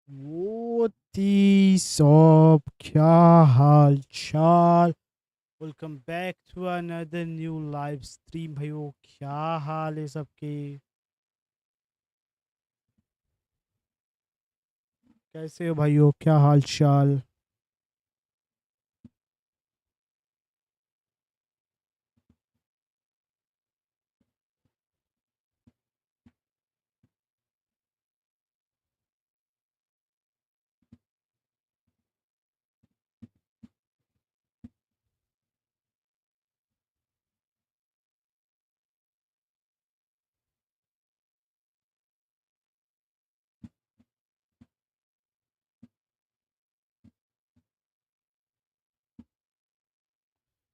What is up? क्या हाल चाल? Welcome back to another new live stream भाइयों। क्या हाल है सबके? कैसे हो भाइयों? क्या हाल चाल?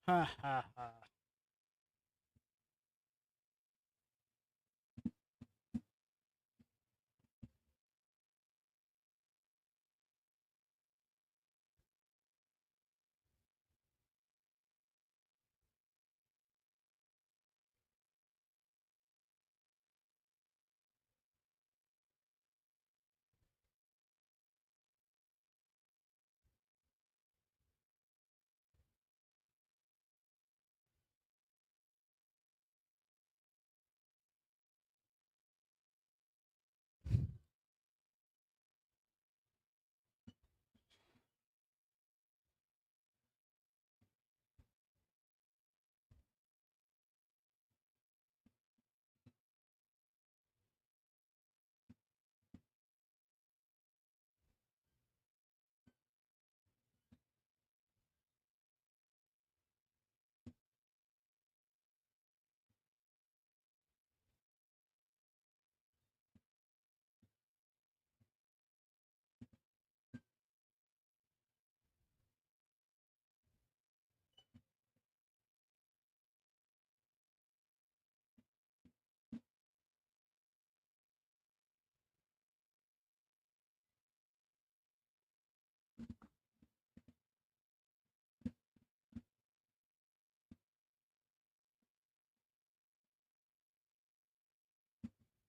हाँ हाँ हाँ।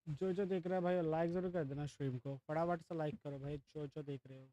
जो जो देख रहा है भाई लाइक जरूर कर देना स्ट्रीम को। फटाफट से लाइक करो भाई जो जो देख रहे हो।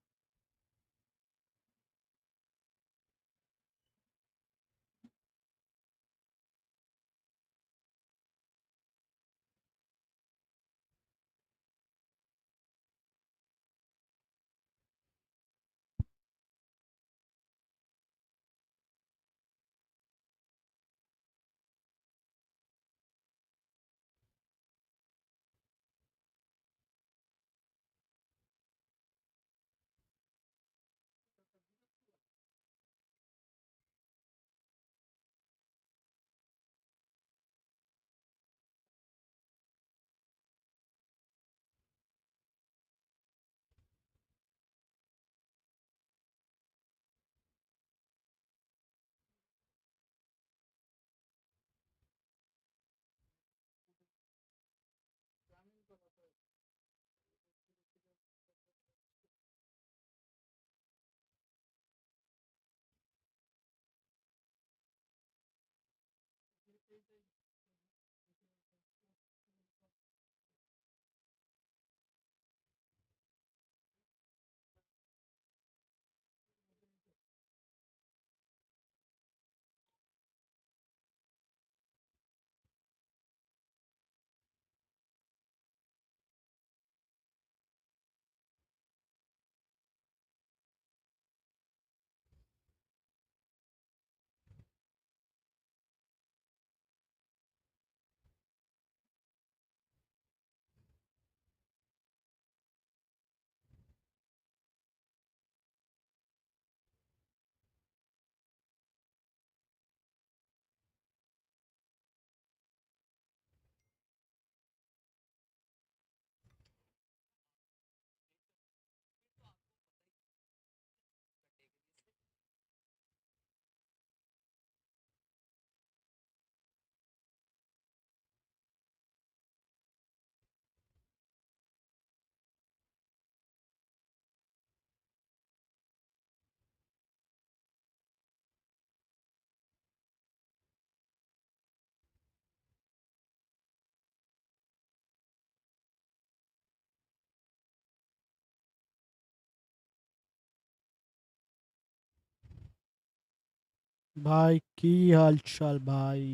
भाई की हाल चाल भाई।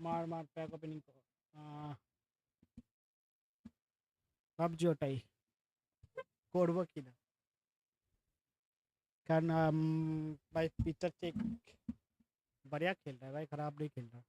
মার মার প্যাক ওপেনিং করো। ভাবছি ওটাই করবো কিনা, कारण भाई पिक्चर चेक बढ़िया खेल रहा है भाई, खराब नहीं खेल रहा।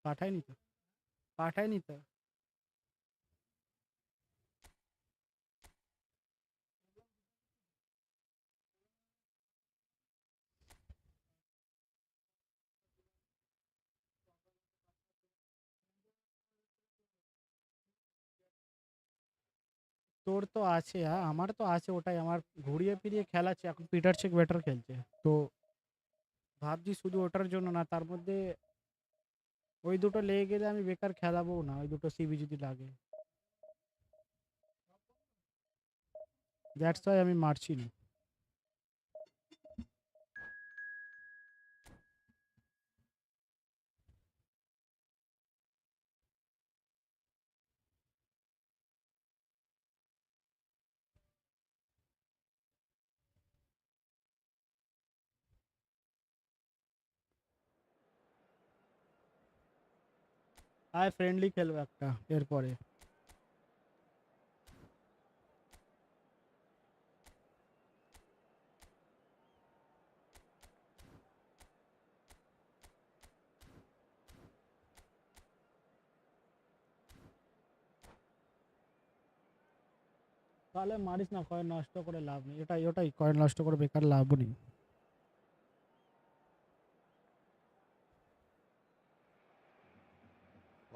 पाठा ही नहीं था, पाठा ही नहीं था। তোর তো আছে, হ্যাঁ আমার তো আছে, ওটাই আমার ঘুরিয়ে ফিরিয়ে খেলাচ্ছে এখন। পিটার চেক বেটার খেলছে তো ভাবছি শুধু ওটার জন্য না, তার মধ্যে ওই দুটো লেগে গেলে আমি বেকার খেলাবো না, ওই দুটো সিবি যদি লাগে। দ্যাটস ওয়াই আমি মারছি না। আয় ফ্রেন্ডলি খেলবো একটা এরপরে। তাহলে মারিস না, কয়েন নষ্ট করে লাভ নেই, এটাই ওটাই কয়েন নষ্ট করে বেকার লাভও নেই।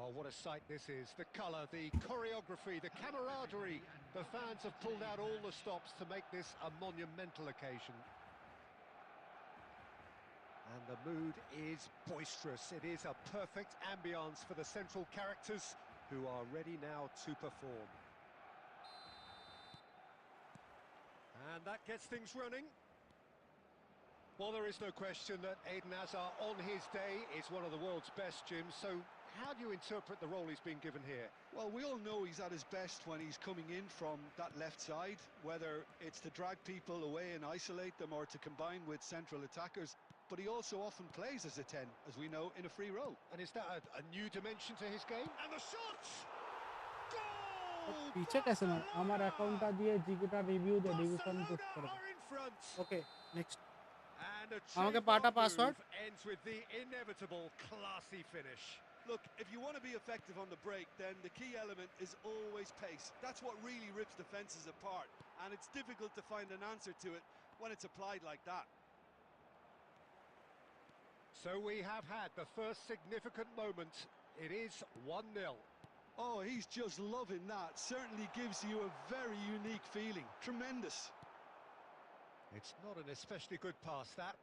Well, what a sight this is. The colour, the choreography, the camaraderie. The fans have pulled out all the stops to make this a monumental occasion. And the mood is boisterous. It is a perfect ambience for the central characters who are ready now to perform. And that gets things running. Well, there is no question that Eden Hazard on his day is one of the world's best, Jim. So how do you interpret the role he's been given here? Well, we all know he's at his best when he's coming in from that left side, whether it's to drag people away and isolate them or to combine with central attackers. But he also often plays as a 10, as we know, in a free role. And is that a new dimension to his game? And the shots! Goal! पीछे कैसे मार, हमारे account दिए जिगटा review दे division push कर दो। Barcelona are in front. Okay next. And a আমাকে trademark পাটা password. move ends with the inevitable classy finish. Look, if you want to be effective on the break, then the key element is always pace. That's what really rips defences apart, and it's difficult to find an answer to it when it's applied like that. So we have had the first significant moment. It is 1-0. Oh, he's just loving that. Certainly gives you a very unique feeling. Tremendous. It's not an especially good pass, that.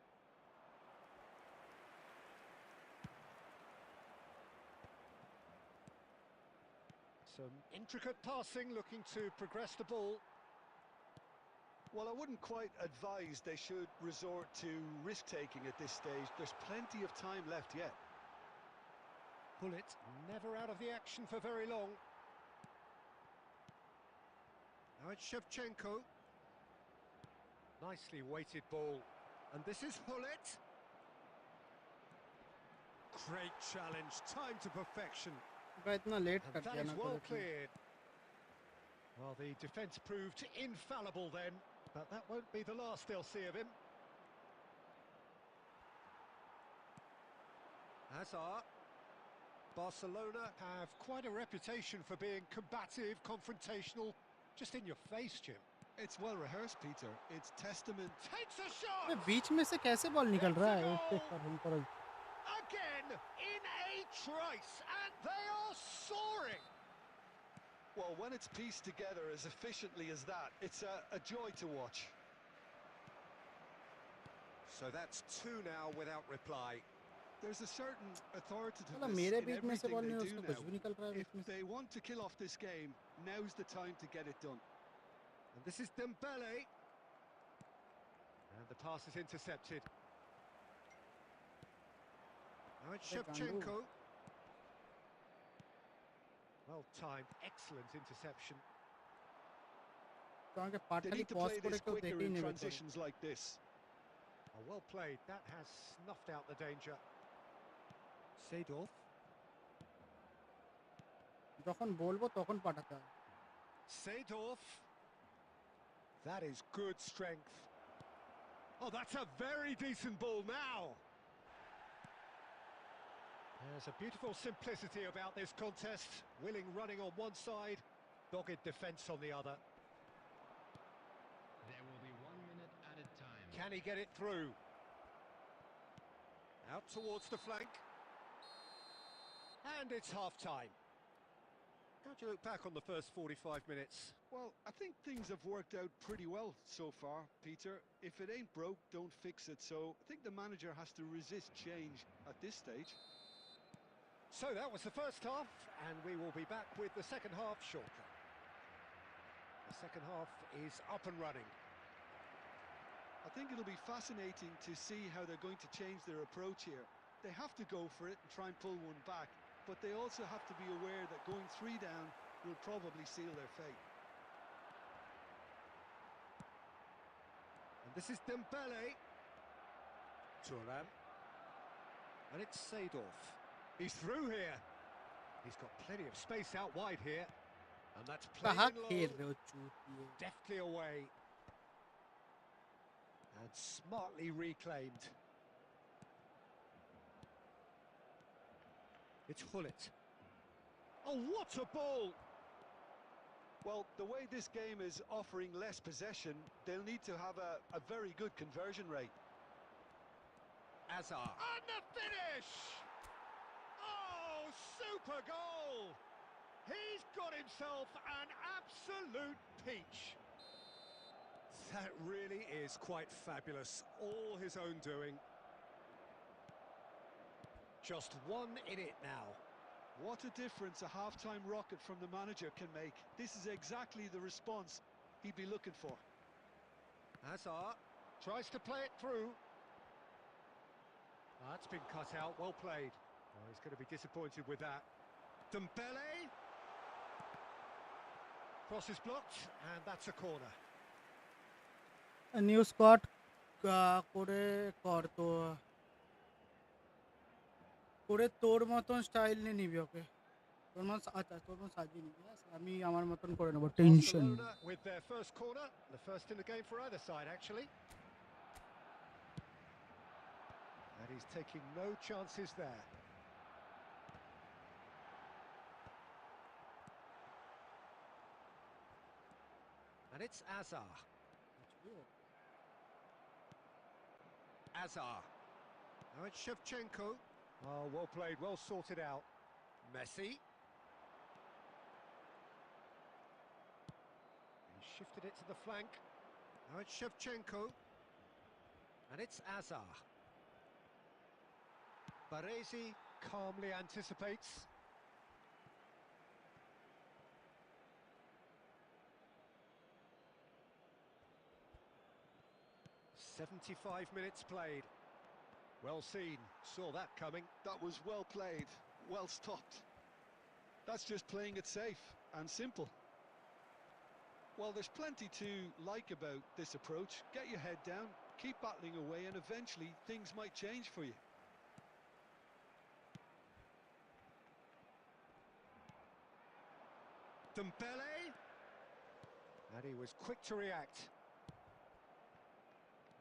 Some intricate passing, looking to progress the ball. Well, I wouldn't quite advise they should resort to risk-taking at this stage. There's plenty of time left yet. Bullet never out of the action for very long. Now it's Shevchenko. Nicely weighted ball. And this is Bullet. Great challenge, time to perfection. इतना late And कर that दिया is ना well कोई। cleared. Well, the defence proved infallible then, but that won't be the last they'll see of him. Hazard. Barcelona have quite a reputation for being combative, confrontational, just in your face, Jim. It's well rehearsed, Peter. It's testament. Takes a shot! अबे बीच में से कैसे ball निकल रहा है? Okay करो Again in a trice, and they are soaring. Well, when it's pieced together as efficiently as that, it's a joy to watch. So that's two now without reply. There's a certain चलो authoritativeness मेरे in बीच में से everything ball they नहीं do उसको now. कुछ भी निकल रहा है बीच में If से. they want to kill off this game, now's the time to get it done. And this is Dembele. And the pass is intercepted. Now it's Gandu. Shevchenko. Well timed, excellent interception. तो आगे They partly need to pause play करे this तो quicker देखे ही in नहीं बेचारे. transitions like this. Oh, well played, that has snuffed out the danger. Seedorf. যখন বলবো তখন পাঠাতে হবে. Seedorf. That is good strength. Oh, that's a very decent ball now. There's a beautiful simplicity about this contest. Willing running on one side, dogged defence on the other. There will be 1 minute added time. Can he get it through? Out towards the flank. And it's half-time. How do you look back on the first 45 minutes? Well, I think things have worked out pretty well so far, Peter. If it ain't broke, don't fix it. So I think the manager has to resist change at this stage. So that was the first half, and we will be back with the second half shortly. The second half is up and running. I think it'll be fascinating to see how they're going to change their approach here. They have to go for it and try and pull one back, but they also have to be aware that going 3 down will probably seal their fate. And this is Dembele. Thuram. And it's Seedorf. He's through here. He's got plenty of space out wide here. And that's played कहाँ in खेल low, रहे हो चूतिए? deftly away. And smartly reclaimed. It's Hullet. Oh, what a ball! Well, the way this game is offering less possession, they'll need to have a very good conversion rate. Hazard. And the finish! Oh, super goal! He's got himself an absolute peach. That really is quite fabulous. All his own doing. Just one in it now. What a difference a half-time rocket from the manager can make. This is exactly the response he'd be looking for. Hazard tries to play it through. That's been cut out, well played. Oh, he's going to be disappointed with that. Dembele. Cross is blocked, and that's a corner. New Scott করে কর তো করে তোর মতন style নিয়ে নিবি ওকে তোর মতন আচ্ছা তোর মতন সাজিয়ে নিবি আমি আমার মতন করে নেবো tension Barcelona with their first corner, the first in the game for either side actually. And he's taking no chances there. And it's Azar. Azar. Now it's Shevchenko. Oh, well played, well sorted out. Messi. He shifted it to the flank. Now it's Shevchenko. And it's Azar. Baresi calmly anticipates. "75 minutes played. Well seen, saw that coming. That was well played, well stopped. That's just playing it safe and simple. Well, there's plenty to like about this approach. Get your head down, keep battling away, and eventually things might change for you. Dembele. And he was quick to react.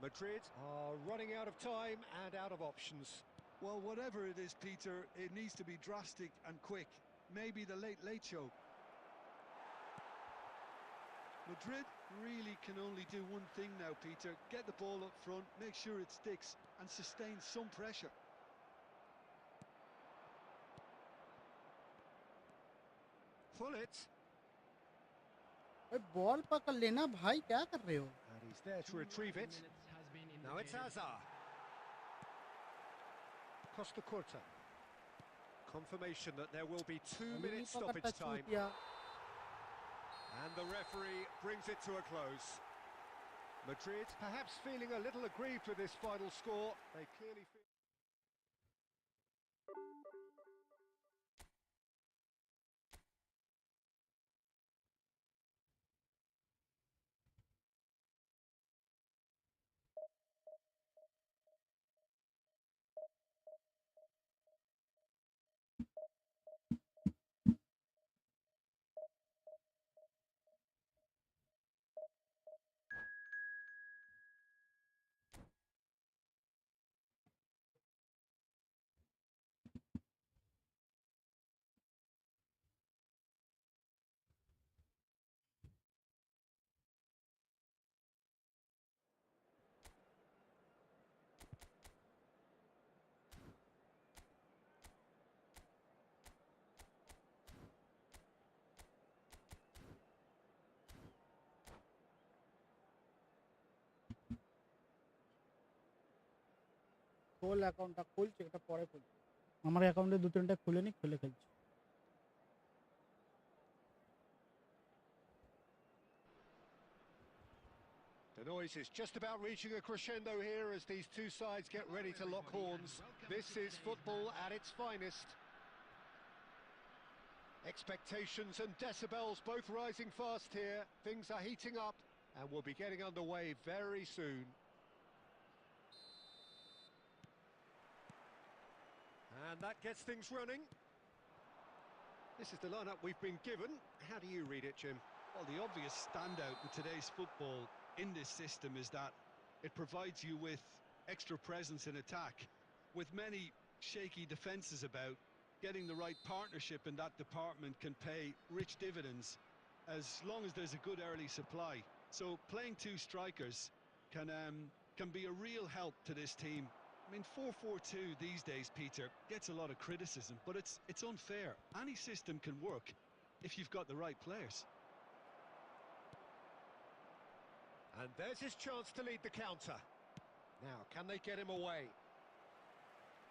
Madrid are running out of time and out of options. Well, whatever it is, Peter, it needs to be drastic and quick. Maybe the late show. Madrid really can only do one thing now, Peter. Get the ball up front, make sure it sticks, and sustain some pressure. Pull it. Ball पकड़ लेना भाई, क्या कर रहे हो? And he's there to retrieve it. Now it's Hazard. Costa Curta. Confirmation that there will be 2 minutes stoppage time. And the referee brings it to a close. Madrid perhaps feeling a little aggrieved with this final score. They clearly feel... খোল অ্যাকাউন্টটা খুলছে, এটা পরে খুলছে। আমার অ্যাকাউন্টে 2-3টা খুলে নি, খুলে খেলছি। The noise is just about reaching a crescendo here as these two sides get ready to lock horns. This is football at its finest. Expectations and decibels both rising fast here. Things are heating up and we'll be getting underway very soon. And that gets things running. This is the lineup we've been given. How do you read it, Jim? Well, the obvious standout with today's football in this system is that it provides you with extra presence in attack. With many shaky defences about, getting the right partnership in that department can pay rich dividends as long as there's a good early supply. So playing two strikers can be a real help to this team. I mean, 4-4-2 these days, Peter, gets a lot of criticism, but it's unfair. Any system can work if you've got the right players. And there's his chance to lead the counter. Now, can they get him away?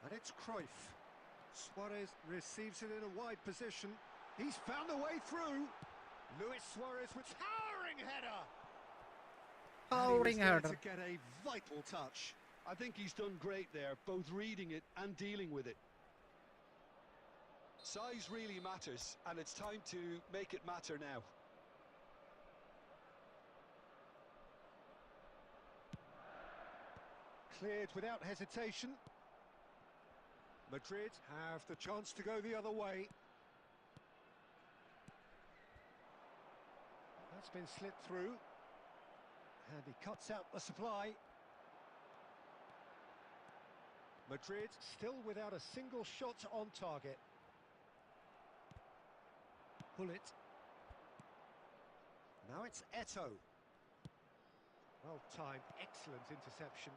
And it's Cruyff. Suarez receives it in a wide position. He's found a way through. Luis Suarez with towering header. Towering header. To get a vital touch. I think he's done great there, both reading it and dealing with it. Size really matters, and it's time to make it matter now. Cleared without hesitation. Madrid have the chance to go the other way. That's been slit through. And he cuts out the supply. Madrid still without a single shot on target. Pull it. Now it's Eto. Well timed, excellent interception.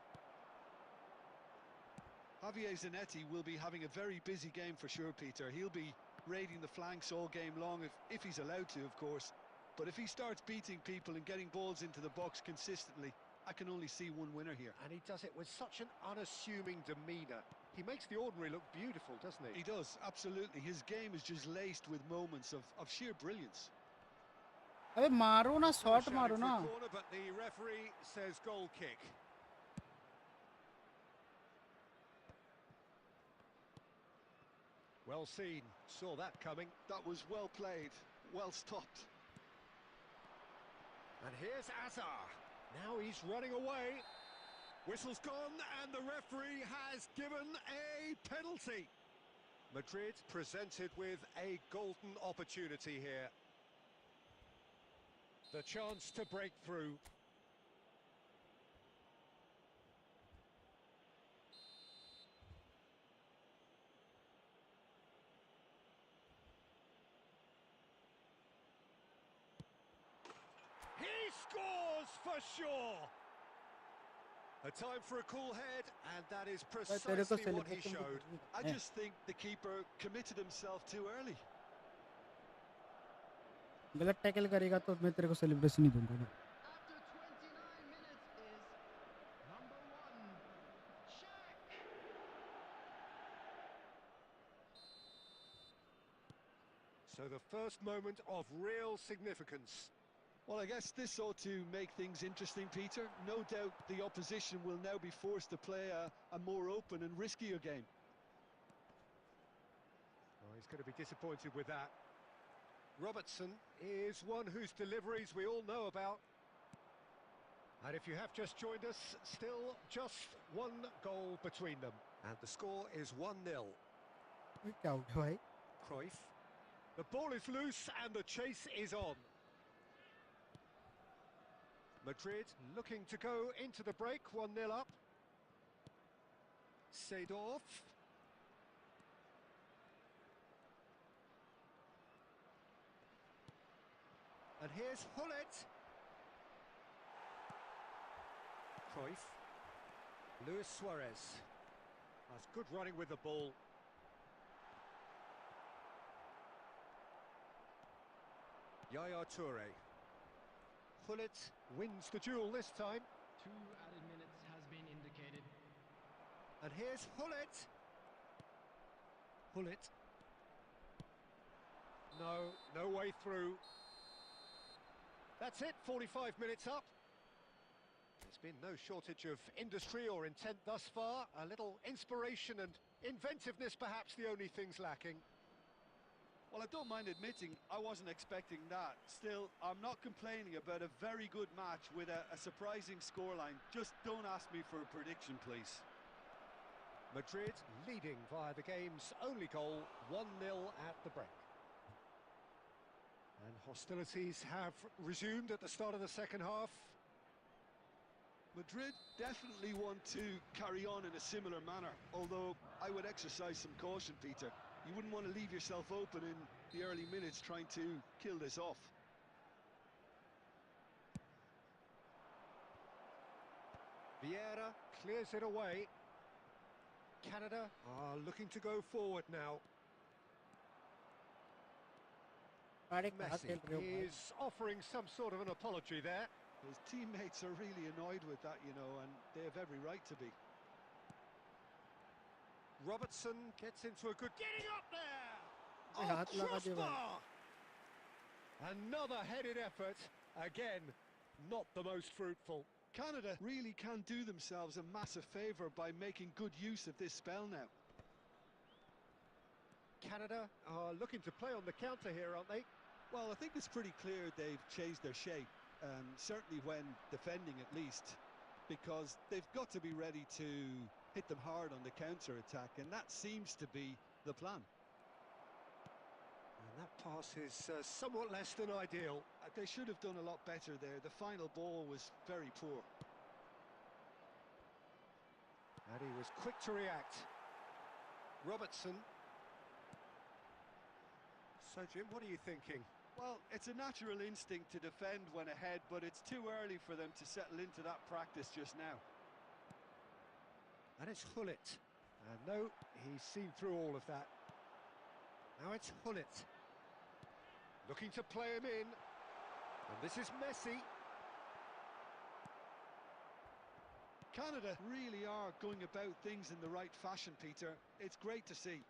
Javier Zanetti will be having a very busy game for sure, Peter. He'll be raiding the flanks all game long, if he's allowed to, of course. But if he starts beating people and getting balls into the box consistently, I can only see one winner here. And he does it with such an unassuming demeanour. He makes the ordinary look beautiful, doesn't he? He does, absolutely. His game is just laced with moments of sheer brilliance. अबे मारो ना, shot मारो ना। Corner, but the referee says goal kick. Well seen, saw that coming. That was well played, well stopped. And here's Azar. Now he's running away. Whistle's gone and the referee has given a penalty. Madrid presented with a golden opportunity here. The chance to break through. scores for sure. A time for a cool head, and that is तेरे को precisely what he celebration भी showed. करनी I है। just think the keeper committed himself too early. गलत tackle करेगा तो मैं तेरे को सेलिब्रेशन नहीं दूंगा ना। After 29 minutes is number 1, Shaq. So the first moment of real significance. Well, I guess this ought to make things interesting, Peter. No doubt the opposition will now be forced to play a more open and riskier game. Oh, he's going to be disappointed with that. Robertson is one whose deliveries we all know about. And if you have just joined us, still just one goal between them. And the score is 1-0. ये क्या हो गया भाई? Cruyff. The ball is loose and the chase is on. Madrid looking to go into the break, 1-0 up. Seedorf. And here's Hullet. Cruyff. Luis Suarez. That's good running with the ball. Yaya Toure. Hullet wins the duel this time. 2 added minutes has been indicated. And here's Hullet. Hullet. No way through. That's it, 45 minutes up. There's been no shortage of industry or intent thus far. A little inspiration and inventiveness, perhaps the only things lacking. Well, I don't mind admitting I wasn't expecting that. Still, I'm not complaining about a very good match with a surprising scoreline. Just don't ask me for a prediction, please. Madrid leading via the game's only goal, 1-0 at the break. And hostilities have resumed at the start of the second half. Madrid definitely want to carry on in a similar manner, although I would exercise some caution, Peter. You wouldn't want to leave yourself open in the early minutes trying to kill this off. Vieira clears it away. Canada are looking to go forward now. अरे कहाँ Messi खेल रहे हो भाई? is offering some sort of an apology there. His teammates are really annoyed with that, you know, and they have every right to be. Robertson gets into a good... Getting up there! अरे हाथ लगा दे भाई। Crossbar! Another headed effort. Again, not the most fruitful. Canada really can do themselves a massive favour by making good use of this spell now. Canada are looking to play on the counter here, aren't they? Well, I think it's pretty clear they've changed their shape, certainly when defending at least, because they've got to be ready to hit them hard on the counter-attack, and that seems to be the plan. And that pass is somewhat less than ideal. They should have done a lot better there. The final ball was very poor. And he was quick to react. Robertson. So, Jim, what are you thinking? Well, it's a natural instinct to defend when ahead, but it's too early for them to settle into that practice just now. And it's Hullet. And no, he's seen through all of that. Now it's Hullet. Looking to play him in. And this is Messi. Canada really are going about things in the right fashion, Peter. It's great to see.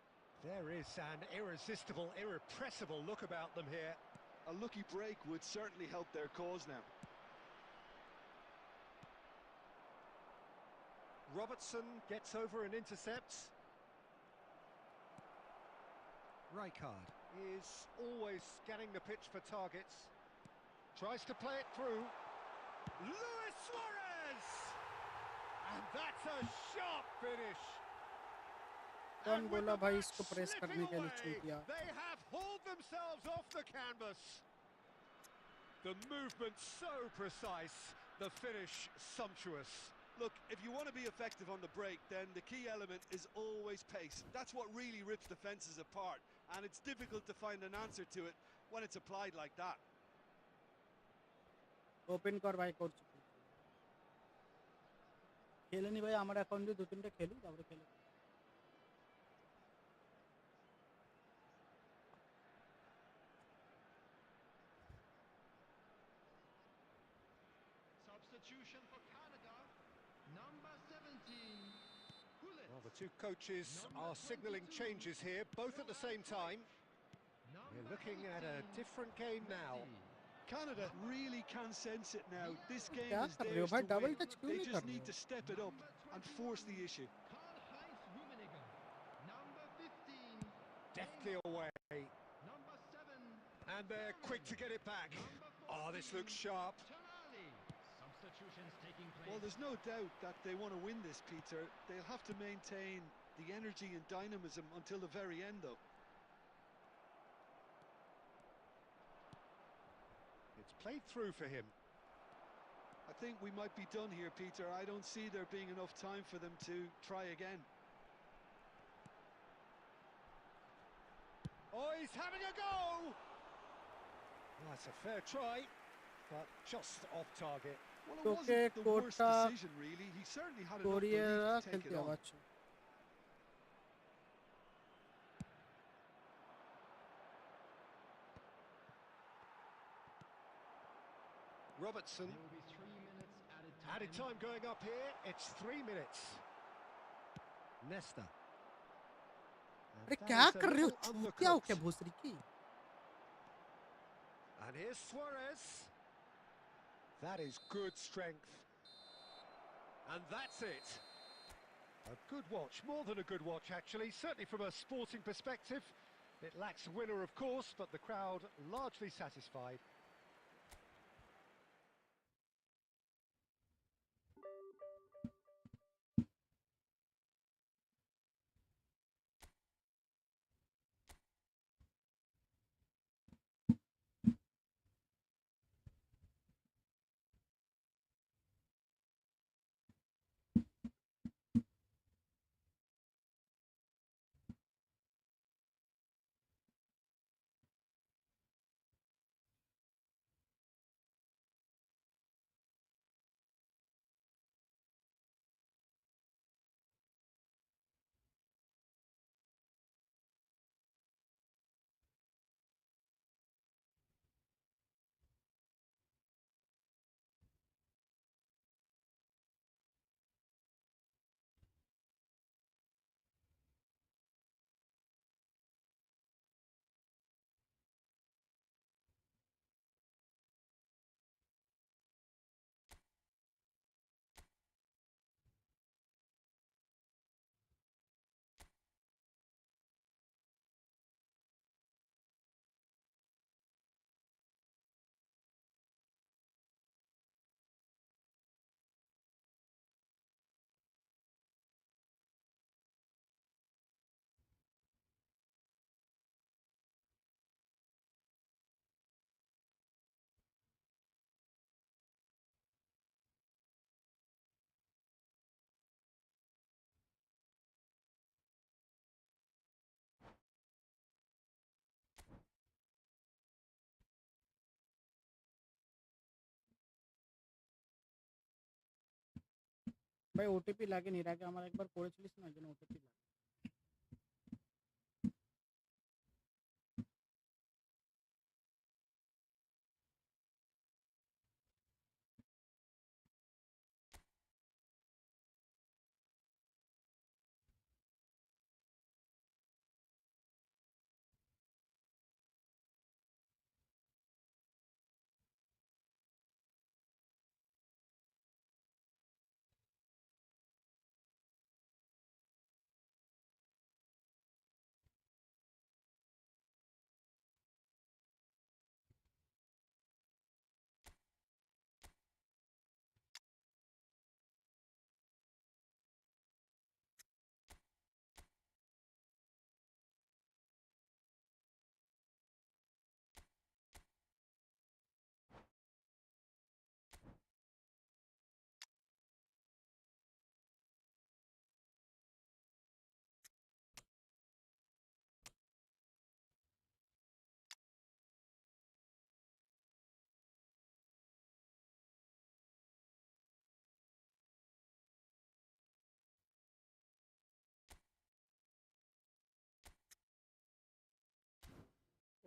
There is an irresistible, irrepressible look about them here. A lucky break would certainly help their cause now. Robertson gets over and intercepts. Rijkaard is always scanning the pitch for targets. Tries to play it through. Luis Suarez! And that's a sharp finish. कौन And with बोला the भाई back इसको press slipping करने के लिए away, छूट दिया? they have hauled themselves off the canvas. The movement so precise, the finish sumptuous. Look, if you want to be effective on the break, then the key element is always pace. That's what really rips defences apart, and it's difficult to find an answer to it when it's applied like that. Open কর ভাই, করছি। খেলে নি ভাই, আমার অ্যাকাউন্টে 2-3টা খেলুক, তারপরে খেলে। Substitution for Canada. Number 17. Gullit. Well, the two coaches are signalling changes here, both at the same time. We're looking at a different game now. Canada really can sense it now. This game क्या is कर रहे हो theirs भाई, to double win. Touch क्यों They नहीं just कर रहे need हो? to step it up and force the issue. Karl-Heinz Rummenigge. Number 15. Deftly away. Number 7. And they're quick to get it back. Oh, this looks sharp. Tonali. Substitutions taking place. Well, there's no doubt that they want to win this, Peter. They'll have to maintain the energy and dynamism until the very end, though. It's played through for him. I think we might be done here, Peter. I don't see there being enough time for them to try again. Oh, he's having a go! That's a fair try, but just off target. Well, it তোকে wasn't the worst কোডটা decision, really. He certainly had enough করিয়ে belief to take খেলতে it on. যাচ্ছে। Robertson. There will be 3 minutes added time. Added time going up here. It's 3 minutes. Nesta. And अरे that क्या is a कर रहे हो, little चूतिया हो क्या undercooked. भोसरी की? And here's Suarez. That is good strength. And that's it. A good watch, more than a good watch actually, certainly from a sporting perspective. It lacks a winner of course, but the crowd largely satisfied. ভাই OTP লাগেনি, এর আগে আমার একবার করেছিলিস না, একজন OTP লাগে।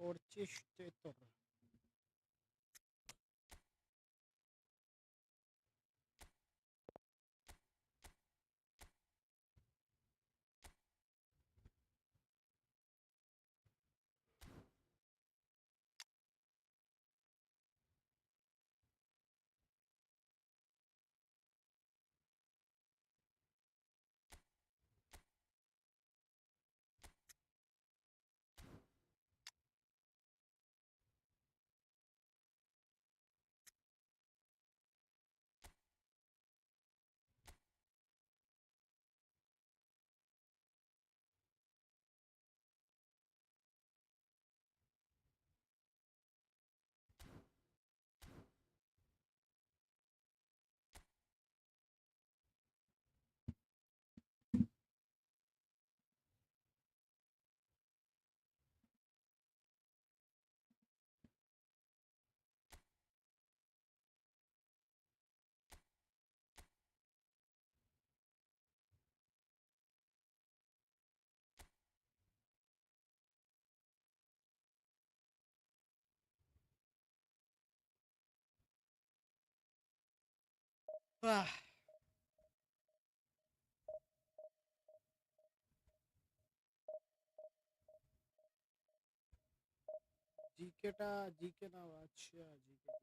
44. জিকেটা জিকে না আচ্ছা জিকে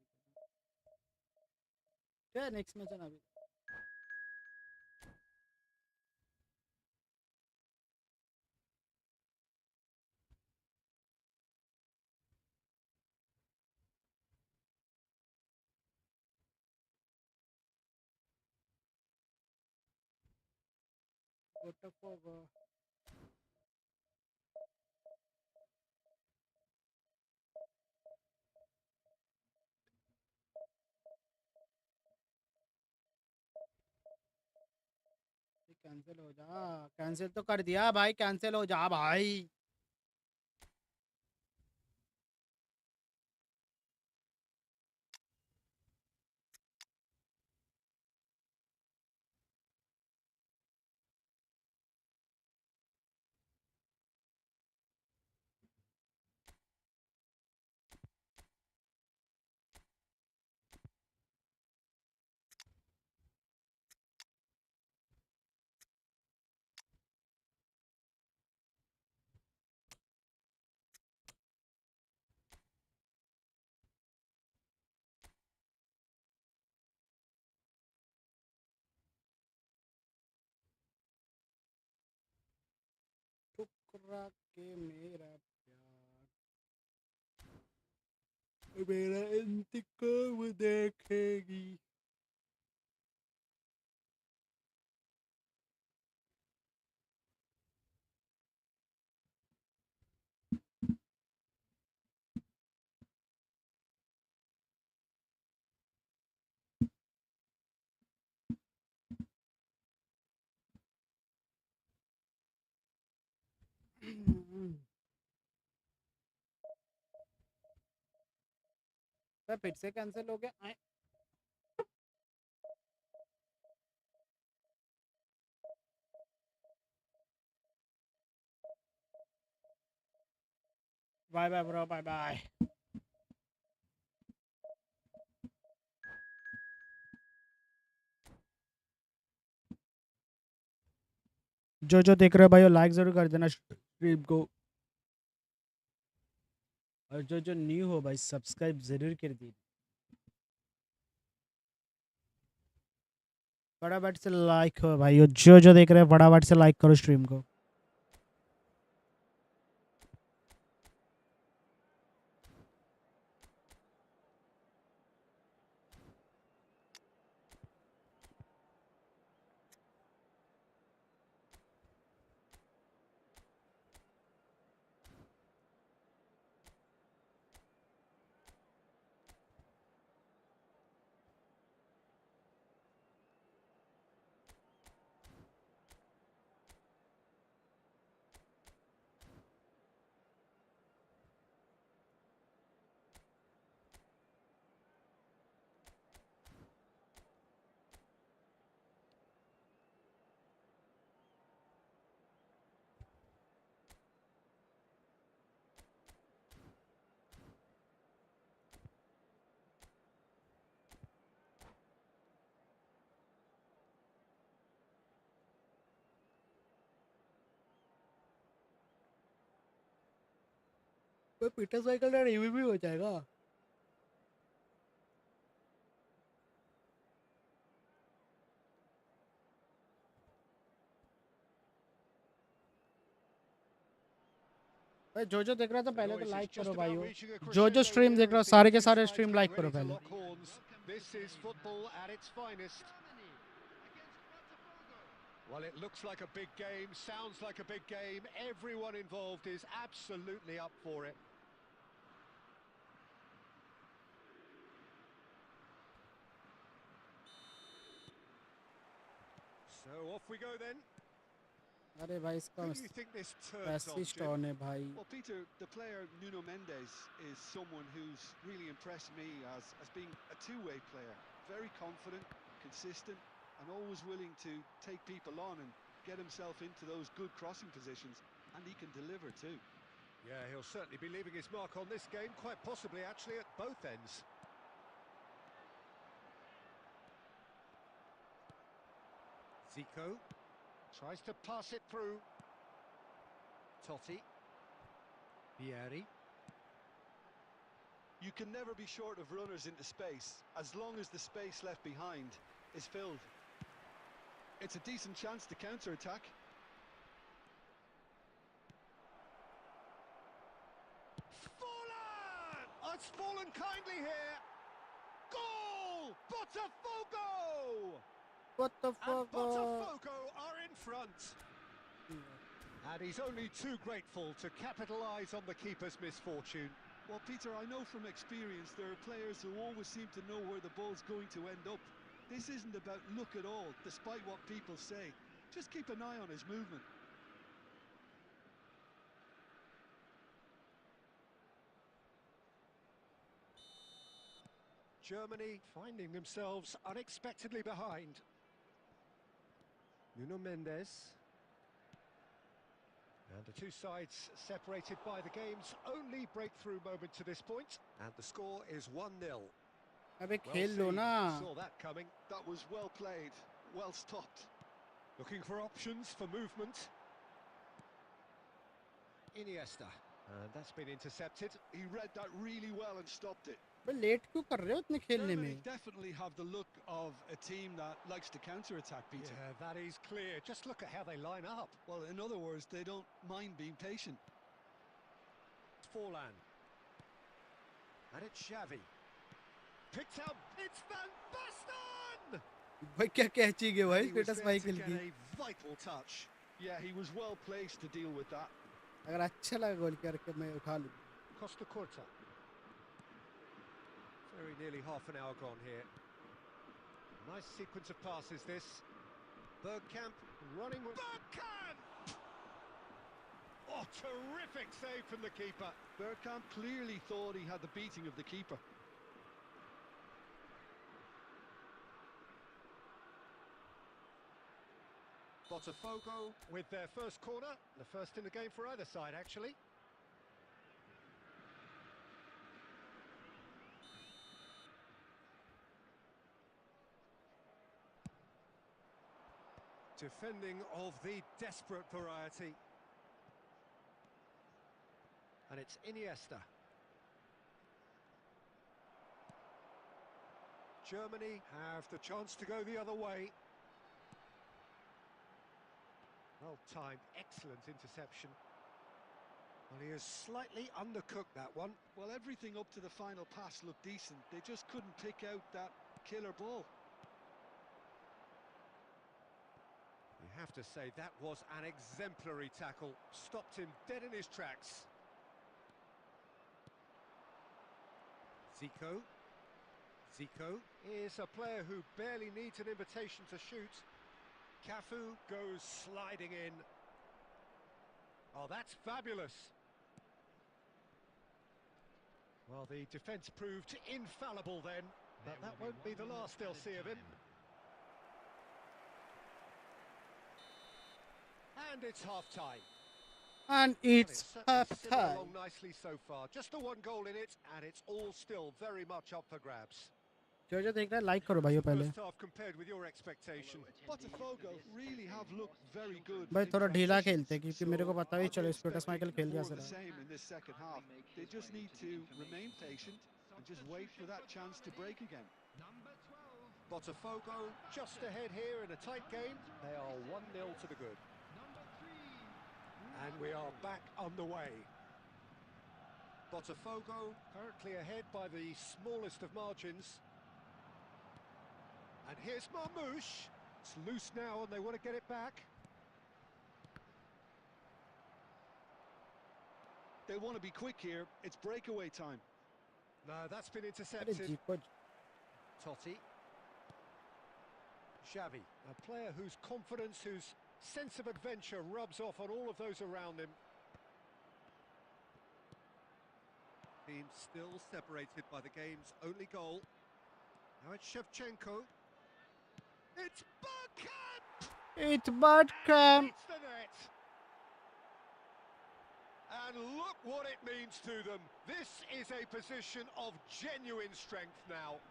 ঠিক আছে নেক্সট ম্যাচে নাবি গোটা পগো कैंसिल हो जा कैंसिल तो कर दिया भाई कैंसिल हो जा भाई ठुकरा के मेरा प्यार मेरा इंतकाम देखेगी फिर से कैंसिल हो गया bye bye bro bye bye जो देख रहे हो भाई लाइक जरूर कर देना स्ट्रीम को और जो न्यू हो भाई सब्सक्राइब जरूर कर दीजिए फटाफट से लाइक हो भाई और जो देख रहे हैं फटाफट से लाइक करो स्ट्रीम को कोई पीटर साइकिल का रिव्यू भी हो जाएगा। भाई जो देख रहा था पहले तो लाइक करो भाइयों, जो स्ट्रीम देख रहा हो सारे के सारे स्ट्रीम लाइक करो पहले। This is football at its finest. Well, it looks like a big game, sounds like a big game. Everyone involved is absolutely up for it. So off we go then. अरे भाई इसका Who do you think this turns on, assist Jim? On है भाई। Well, Peter, the player Nuno Mendes is someone who's really impressed me as being a two-way player. Very confident, consistent, and always willing to take people on and get himself into those good crossing positions, and he can deliver too. Yeah, he'll certainly be leaving his mark on this game, quite possibly actually at both ends. Zico tries to pass it through. Totti. Vieri. You can never be short of runners into space, as long as the space left behind is filled. It's a decent chance to counter-attack. Fallen! Oh, it's fallen kindly here. Goal! Botafogo! What the And fuck? Botafogo are in front. And he's only too grateful to capitalise on the keeper's misfortune. Well, Peter, I know from experience there are players who always seem to know where the ball's going to end up. This isn't about luck at all, despite what people say. Just keep an eye on his movement. Germany finding themselves unexpectedly behind. Nuno Mendes. And the two sides separated by the game's only breakthrough moment to this point. And the score is 1-0. अबे खेल लो ना। Saw that coming. That was well played, well stopped. Looking for options for movement. Iniesta. And that's been intercepted. He read that really well and stopped it. भाई late क्यों कर रहे हो इतने खेलने Germany में? definitely have the look of a team that likes to counter-attack, Peter. Yeah, that is clear. Just look at how they line up. Well, in other words, they don't mind being patient. Forlan. And it's Xavi. Picked out. It's Van Basten! भाई क्या कैची है भाई He was status there cycle to की। get a vital touch. Yeah, he was well placed to deal with that. अगर अच्छा लगा गोल करके मैं उठा लूँ। Costa Curta. Very nearly half an hour gone here. Nice sequence of passes this. Bergkamp running with... Bergkamp! Oh, terrific save from the keeper. Bergkamp clearly thought he had the beating of the keeper. Botafogo with their first corner. The first in the game for either side, actually. Defending of the desperate variety. And it's Iniesta. Germany have the chance to go the other way. Well timed, excellent interception. Well, he has slightly undercooked that one. Well, everything up to the final pass looked decent. They just couldn't pick out that killer ball. You have to say that was an exemplary tackle. Stopped him dead in his tracks. Zico. Zico is a player who barely needs an invitation to shoot. Cafu goes sliding in. Oh, that's fabulous. Well, the defence proved infallible then, but that won't be the last they'll see of him. And it's half-time. And it's half simmered time. along nicely so far. Just the one goal in it, and it's all still very much up for grabs. जो देख रहा है like करो भाइयों पहले. First half compared with your expectation. Botafogo really have looked very good. भाई in थोड़ा ढीला transitions, खेलते हैं क्योंकि मेरे को so पता ही I'd be चलो स्पेटस माइकल expecting खेल more कैसे of the रहा. same in this second half. They just need to remain patient and just wait for that chance to break again. Number 12. Botafogo just ahead here in a tight game. They are 1-0 to the good. Number 3. And we are back underway. Botafogo currently ahead by the smallest of margins. And here's Marmouche. It's loose now and they want to get it back. They want to be quick here. It's breakaway time. No, that's been अरे intercepted. जीको Totti. Xavi, a player whose confidence, whose sense of adventure rubs off on all of those around him. Team still separated by the game's only goal. Now it's Shevchenko. It's Bergkamp! it's Webcam. It's the net. And look what it means to them. This is a position of genuine strength now.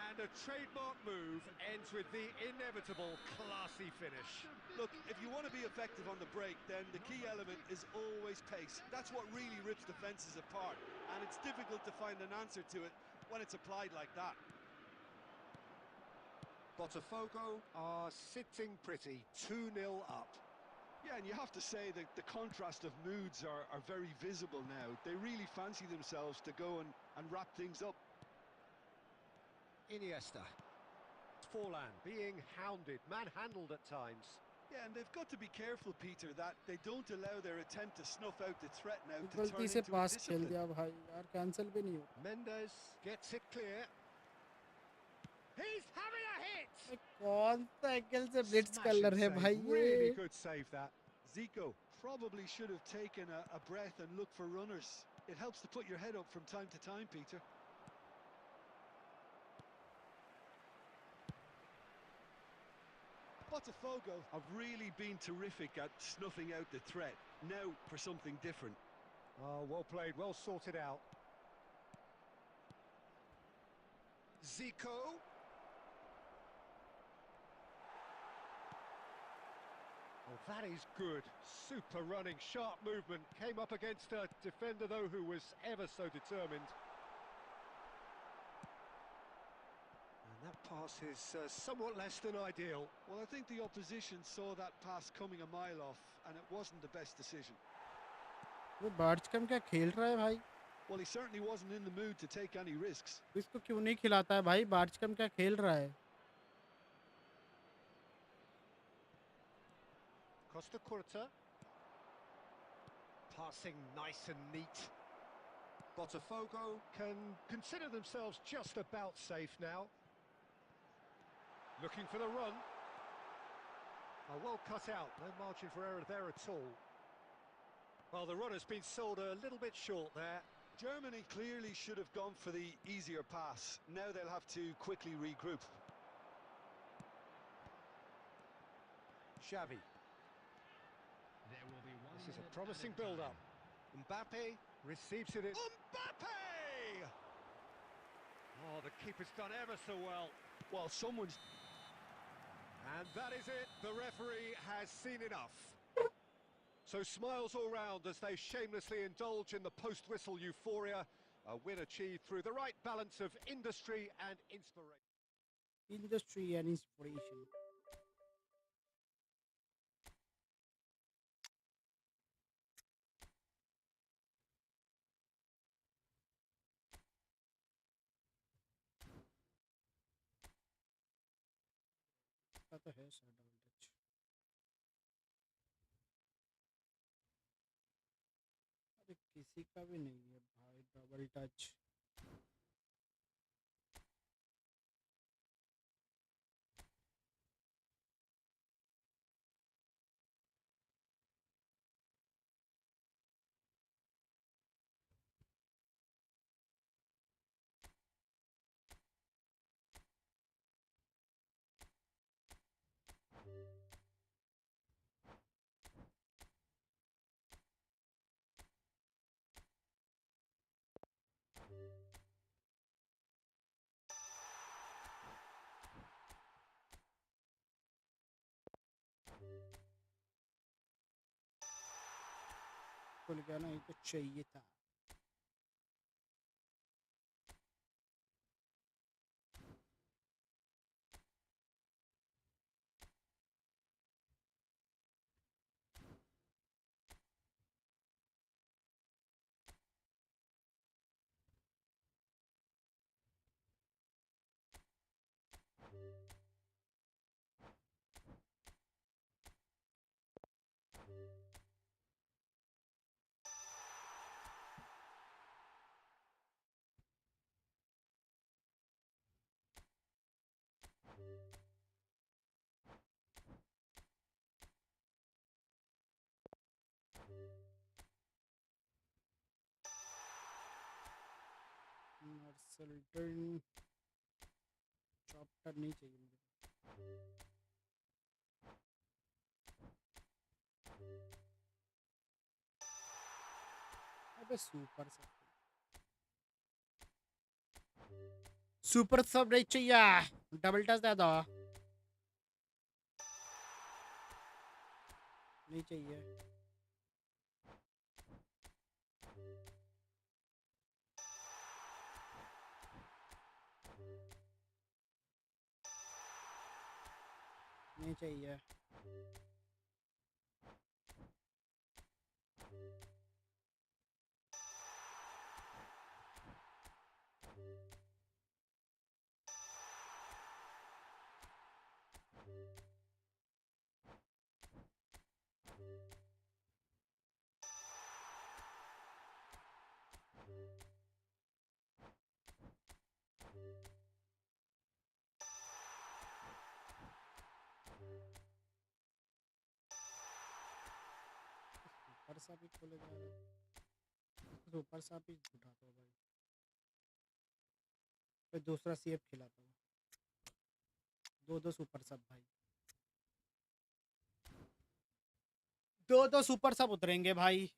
And a trademark move ends with the inevitable classy finish. Look, if you want to be effective on the break, then the key element is always pace. That's what really rips defences apart. And it's difficult to find an answer to it when it's applied like that. Botafogo are sitting pretty, 2-0 up. Yeah, and you have to say that the contrast of moods are very visible now. They really fancy themselves to go and wrap things up. Iniesta. Forlan being hounded, manhandled at times. Yeah, and they've got to be careful, Peter, that they don't allow their attempt to snuff out the threat now to turn गलती से into a पास खेल discipline. दिया भाई यार cancel भी नहीं होता. Mendes gets it clear. He's having a hit! कौन सा एंगल से ब्लिट्ज Smashing कलर है save, भाई really ये. good save that. Zico probably should have taken a breath and looked for runners. It helps to put your head up from time to time, Peter. Botafogo have really been terrific at snuffing out the threat. Now for something different. Oh, well played, well sorted out. Zico. Oh, that is good. Super running, sharp movement. Came up against a defender, though, who was ever so determined. And that pass is somewhat less than ideal. Well, I think the opposition saw that pass coming a mile off, and it wasn't the best decision. वो बार्चकम क्या खेल रहा है भाई. Well, he certainly wasn't in the mood to take any risks. इसको क्यों नहीं खिलाता है भाई. बार्चकम क्या खेल रहा है. Costa Curta. Passing nice and neat. Botafogo can consider themselves just about safe now. Looking for the run. Well cut out, no margin for error there at all. Well, the run has been sold a little bit short there. Germany clearly should have gone for the easier pass. Now they'll have to quickly regroup. Xavi. There will be 1 This is a minute promising added build-up. time. Mbappe receives it in. Mbappe! Oh, the keeper's done ever so well. Well, someone's... And that is it. The referee has seen enough. So smiles all round as they shamelessly indulge in the post-whistle euphoria. A win achieved through the right balance of industry and inspiration. Industry and inspiration. इसका तो है sir double touch. अरे किसी का भी नहीं है भाई डबल टच. खुल गया ना, ये तो चाहिए था। मार्सल्टन चॉप्टर नहीं चाहिए मुझे। अबे सुपर सब, सुपर सब नहीं चाहिए, डबल टच दे दो। नहीं चाहिए। नहीं चाहिए। सुपर सा भी खोले जा रहा है, सुपर सा भी उठाता हूँ भाई। फिर दूसरा सीएफ खिलाता हूँ। दो दो सुपर सब भाई, दो दो सुपर सब उतरेंगे भाई।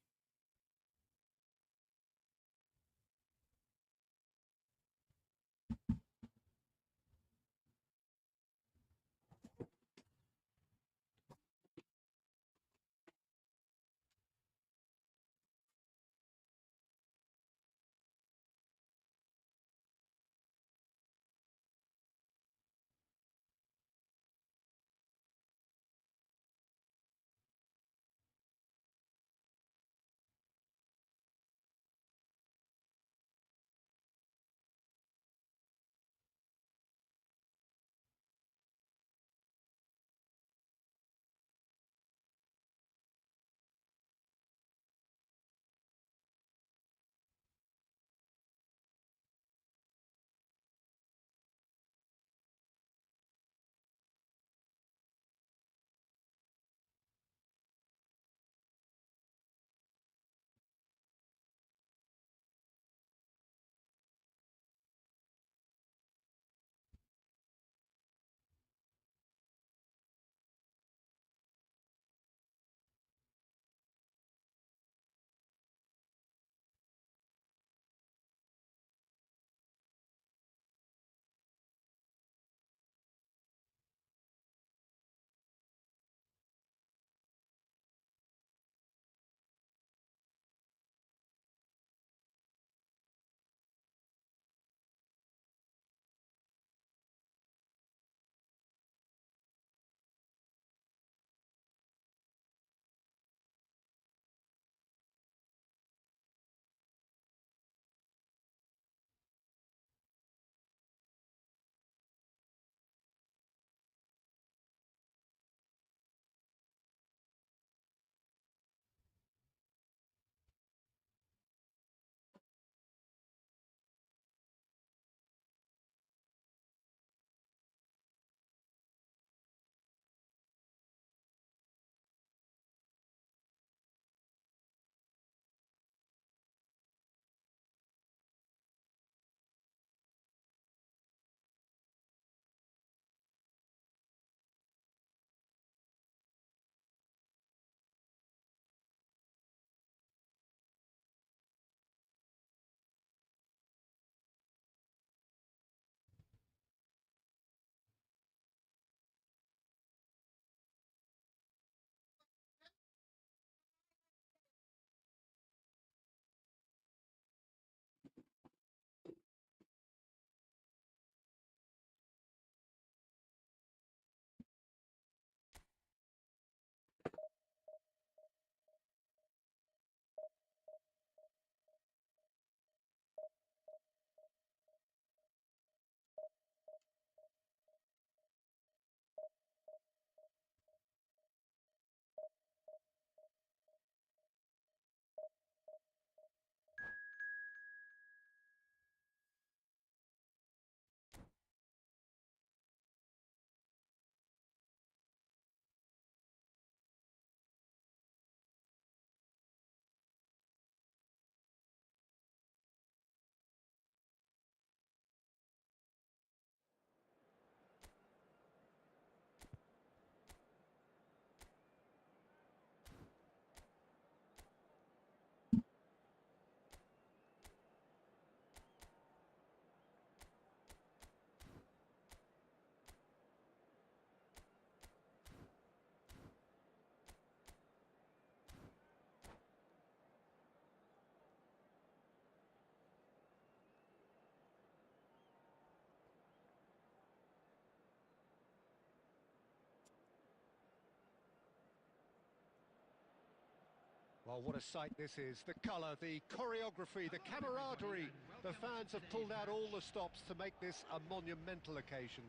Oh, what a sight this is. The colour, the choreography, the camaraderie. The fans have pulled out all the stops to make this a monumental occasion.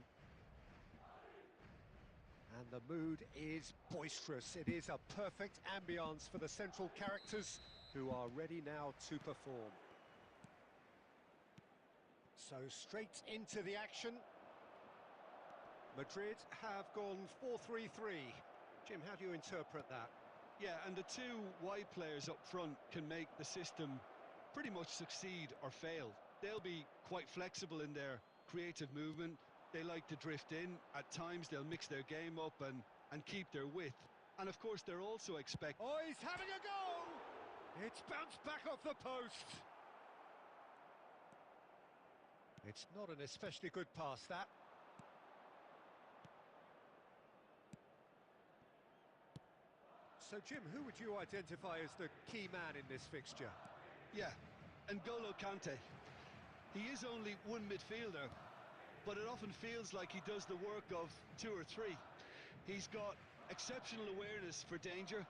And the mood is boisterous. It is a perfect ambience for the central characters who are ready now to perform. So straight into the action. Madrid have gone 4-3-3. Jim, how do you interpret that? Yeah, and the two wide players up front can make the system pretty much succeed or fail. They'll be quite flexible in their creative movement. They like to drift in. At times they'll mix their game up and keep their width. And of course they're also expecting... Oh, he's having a go! It's bounced back off the post. It's not an especially good pass, that. So, Jim, who would you identify as the key man in this fixture? Yeah, N'Golo Kante. He is only one midfielder, but it often feels like he does the work of two or three. He's got exceptional awareness for danger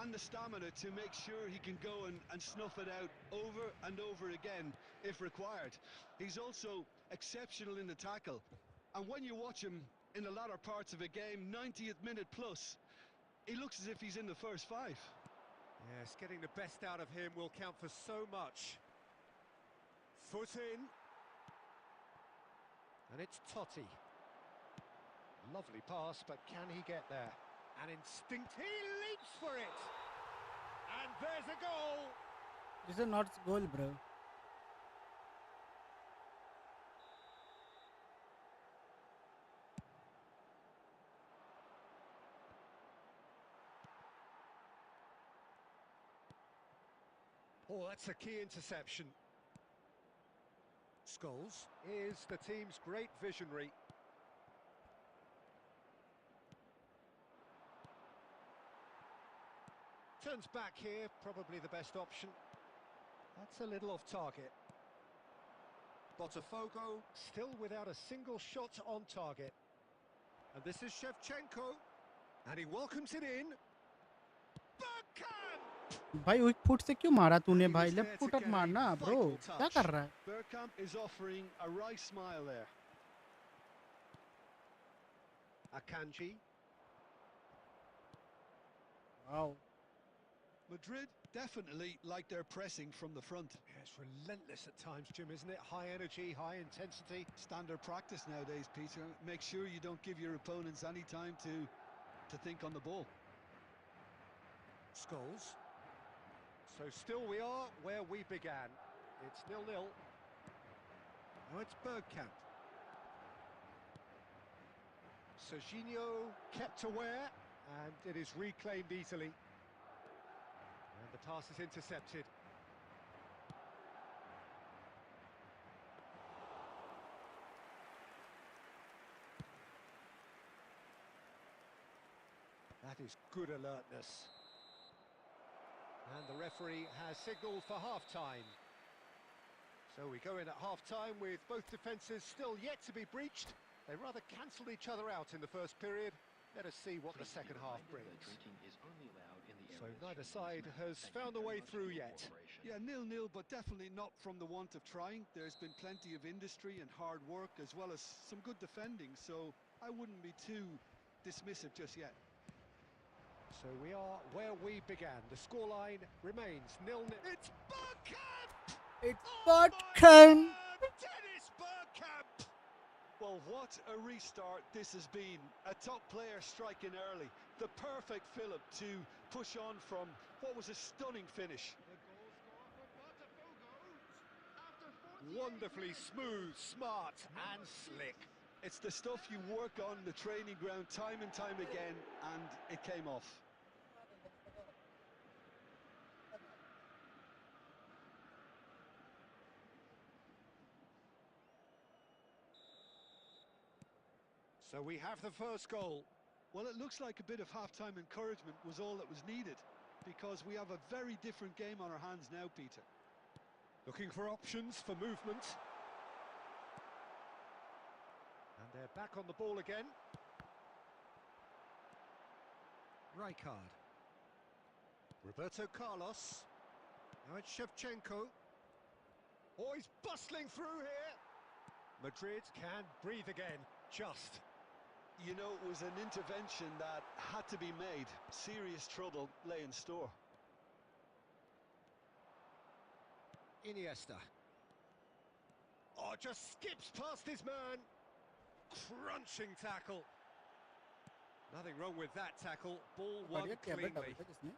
and the stamina to make sure he can go and snuff it out over and over again if required. He's also exceptional in the tackle, and when you watch him in the latter parts of a game, 90th minute plus, he looks as if he's in the first five. Yes, getting the best out of him will count for so much. Foot in. And it's Totti. Lovely pass, but can he get there? An instinct, he leaps for it! And there's a goal! This is not goal, bro. Oh, that's a key interception. Scholes is the team's great visionary. Turns back here, probably the best option. That's a little off target. Botafogo still without a single shot on target. And this is Shevchenko. And he welcomes it in. Bergkamp! भाई week foot से क्यों मारा तूने भाई? Left footer मारना bro, क्या कर रहा है? Bergkamp is offering a wry smile there. Akanji. Wow. Madrid definitely like their pressing from the front. Yeah, it's relentless at times, Jim, isn't it? High energy, high intensity. Standard practice nowadays, Peter. Make sure you don't give your opponents any time to think on the ball. Scholes. So still we are where we began. It's 0-0. Now it's Bergkamp. Serginho kept aware, and it is reclaimed easily. And the pass is intercepted. That is good alertness. And the referee has signalled for half-time. So we go in at half-time with both defences still yet to be breached. They rather cancelled each other out in the first period. Let us see what the second half brings. So neither side has found a way through yet. Yeah, 0-0, but definitely not from the want of trying. There's been plenty of industry and hard work, as well as some good defending, so I wouldn't be too dismissive just yet. So we are where we began. The scoreline remains 0-0. It's Bergkamp! It's Bergkamp! Dennis Bergkamp! Well, what a restart this has been. A top player striking early. The perfect fillip to push on from what was a stunning finish. The goal scorer for Botafogo after 48 Wonderfully minutes. smooth, smart and slick. It's the stuff you work on the training ground time and time again, and it came off. So we have the first goal. Well, it looks like a bit of half-time encouragement was all that was needed, because we have a very different game on our hands now, Peter. Looking for options for movement. And they're back on the ball again. Rijkaard. Roberto Carlos. Now it's Shevchenko. Oh, he's bustling through here. Madrid can breathe again, just. You know, it was an intervention that had to be made. Serious trouble lay in store. Iniesta. Oh, just skips past his man. Crunching tackle. Nothing wrong with that tackle. Ball won बढ़िया कैबेट cleanly. डाला था जिसने.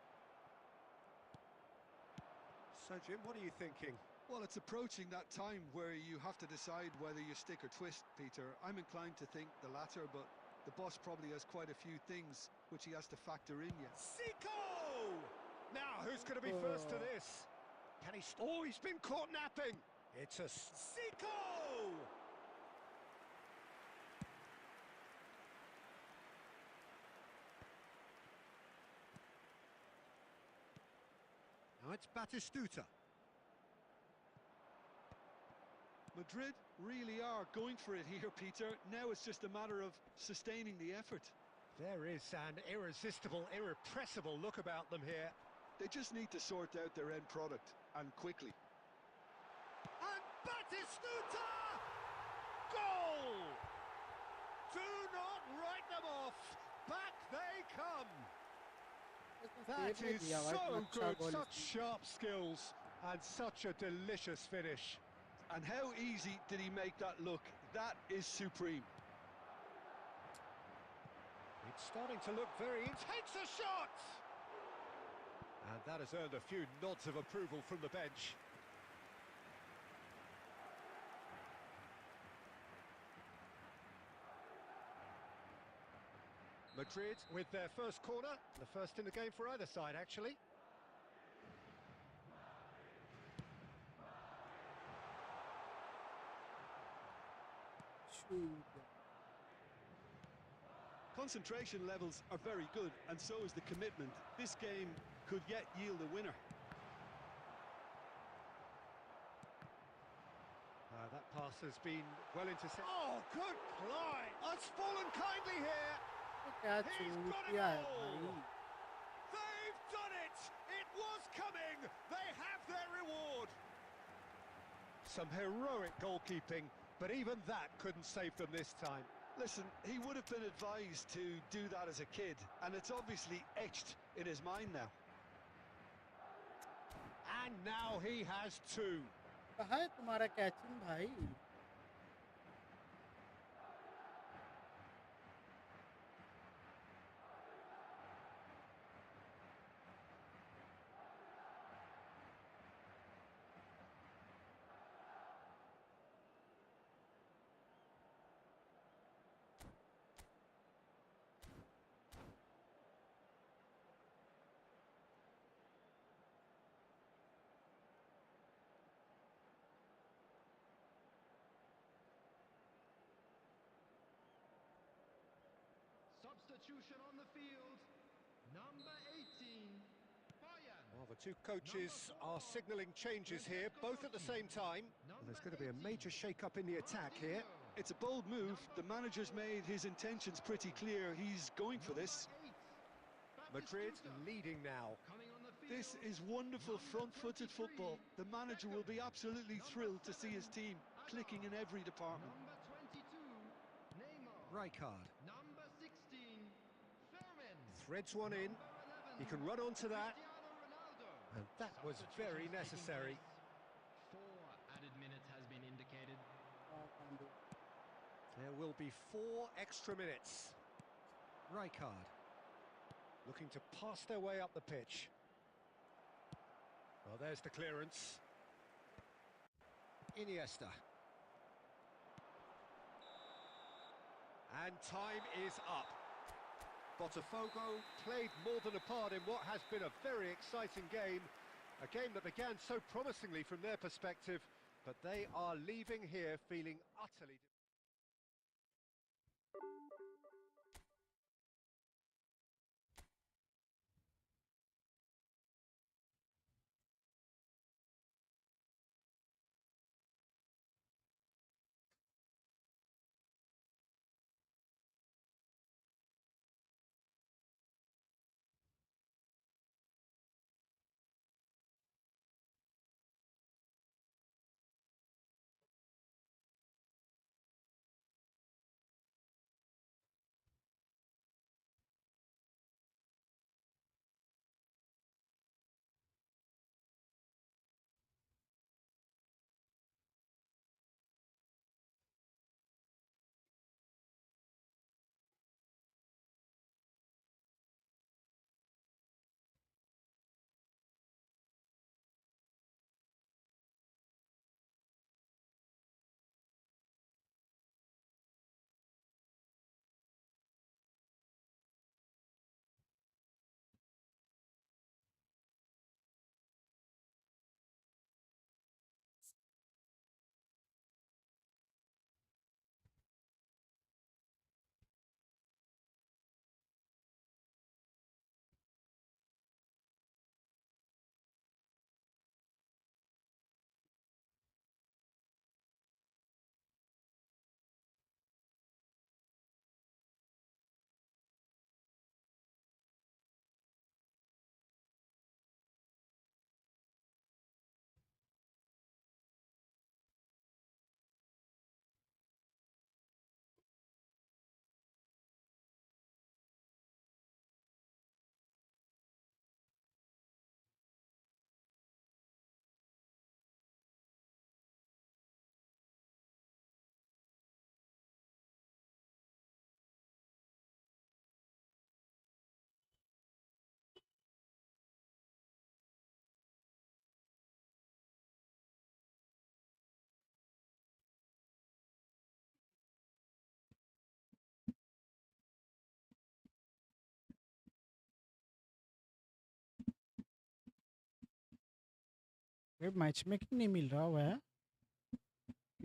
So, Jim, what are you thinking? Well, it's approaching that time where you have to decide whether you stick or twist, Peter. I'm inclined to think the latter, but the boss probably has quite a few things which he has to factor in yet. Zico! Now, who's going to be first to this? Can he... Oh, he's been caught napping. It's a Zico! Now it's Batistuta. Madrid really are going for it here, Peter. Now it's just a matter of sustaining the effort. There is an irresistible, irrepressible look about them here. They just need to sort out their end product, and quickly. And Batistuta! Goal! Do not write them off. Back they come. That is so good. Such sharp skills and such a delicious finish. And how easy did he make that look? That is supreme. It's starting to look very intense, a shot! And that has earned a few nods of approval from the bench. Madrid with their first corner, the first in the game for either side, actually. Concentration levels are very good, and so is the commitment. This game could yet yield a winner. That pass has been well intercepted. Oh, good fly! It's fallen kindly here. क्या He's चूक got it किया है all. भाई. They've done it! It was coming! They have their reward! Some heroic goalkeeping, but even that couldn't save them this time. Listen, he would have been advised to do that as a kid, and it's obviously etched in his mind now. And now he has two. कहाँ है तुम्हारा catching भाई? Substitution on the field. Number 18, Bayern. Well, the two coaches are signalling changes here, both at the same time. Well, there's going to be a major shake-up in the attack here. It's a bold move. The manager's made his intentions pretty clear. He's going for this. Madrid leading now. This is wonderful front-footed football. The manager will be absolutely thrilled to see his team clicking in every department. Number 22, Neymar. Rijkaard Number 16, Fermin. threads one in. Number 11, He can run onto that. Cristiano Ronaldo. And that was very necessary. 4 added minutes has been indicated. There will be 4 extra minutes. Rijkaard looking to pass their way up the pitch. Well, there's the clearance. Iniesta. And time is up. Botafogo played more than a part in what has been a very exciting game. A game that began so promisingly from their perspective, but they are leaving here feeling utterly... भाई match making नहीं मिल रहा हुआ है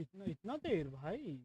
इतना इतना देर भाई।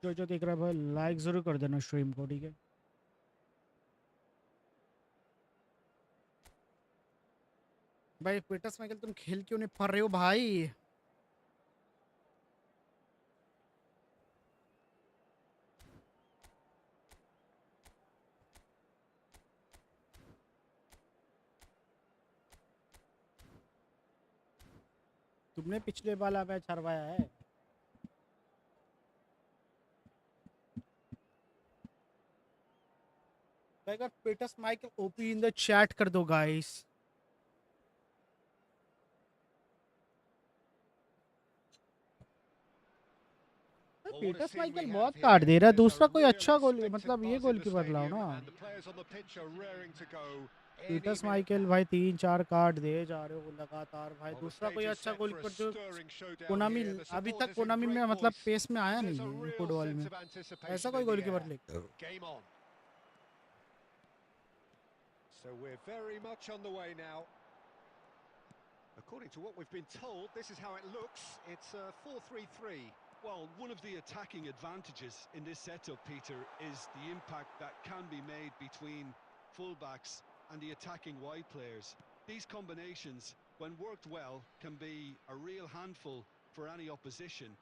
जो देख रहा है भाई लाइक जरूर कर देना स्ट्रीम को, ठीक है। भाई पीटर्स माइकल तुम खेल क्यों नहीं पा रहे हो भाई? तुमने पिछले वाला मैच हरवाया है। भाई अगर Peters Michael O P in the chat कर दो guys. Well, what a Peters scene we Michael have बहुत here. काट दे रहा है, There's a दूसरा कोई real अच्छा गोल expectant मतलब ये buzz in गोल the की बदलाव stadium, ना। and the players on the pitch are raring to go any Peters minute Michael now. भाई 3-4 कार्ड दे जा रहे हो लगातार भाई, Well, the दूसरा कोई stage is अच्छा set गोल for a पर जो stirring showdown Konami here. The अभी support तक is in कोनामी में great मतलब voice, पेस में आया and नहीं there's a है real फुटबॉल sense में। of ऐसा anticipation कोई in goal the keeper air. लेके Game on. So we're very much on the way now. According to what we've been told, this is how it looks. It's a 4-3-3. Well, one of the attacking advantages in this setup, Peter, is the impact that can be made between fullbacks and the attacking wide players. These combinations, when worked well, can be a real handful for any opposition,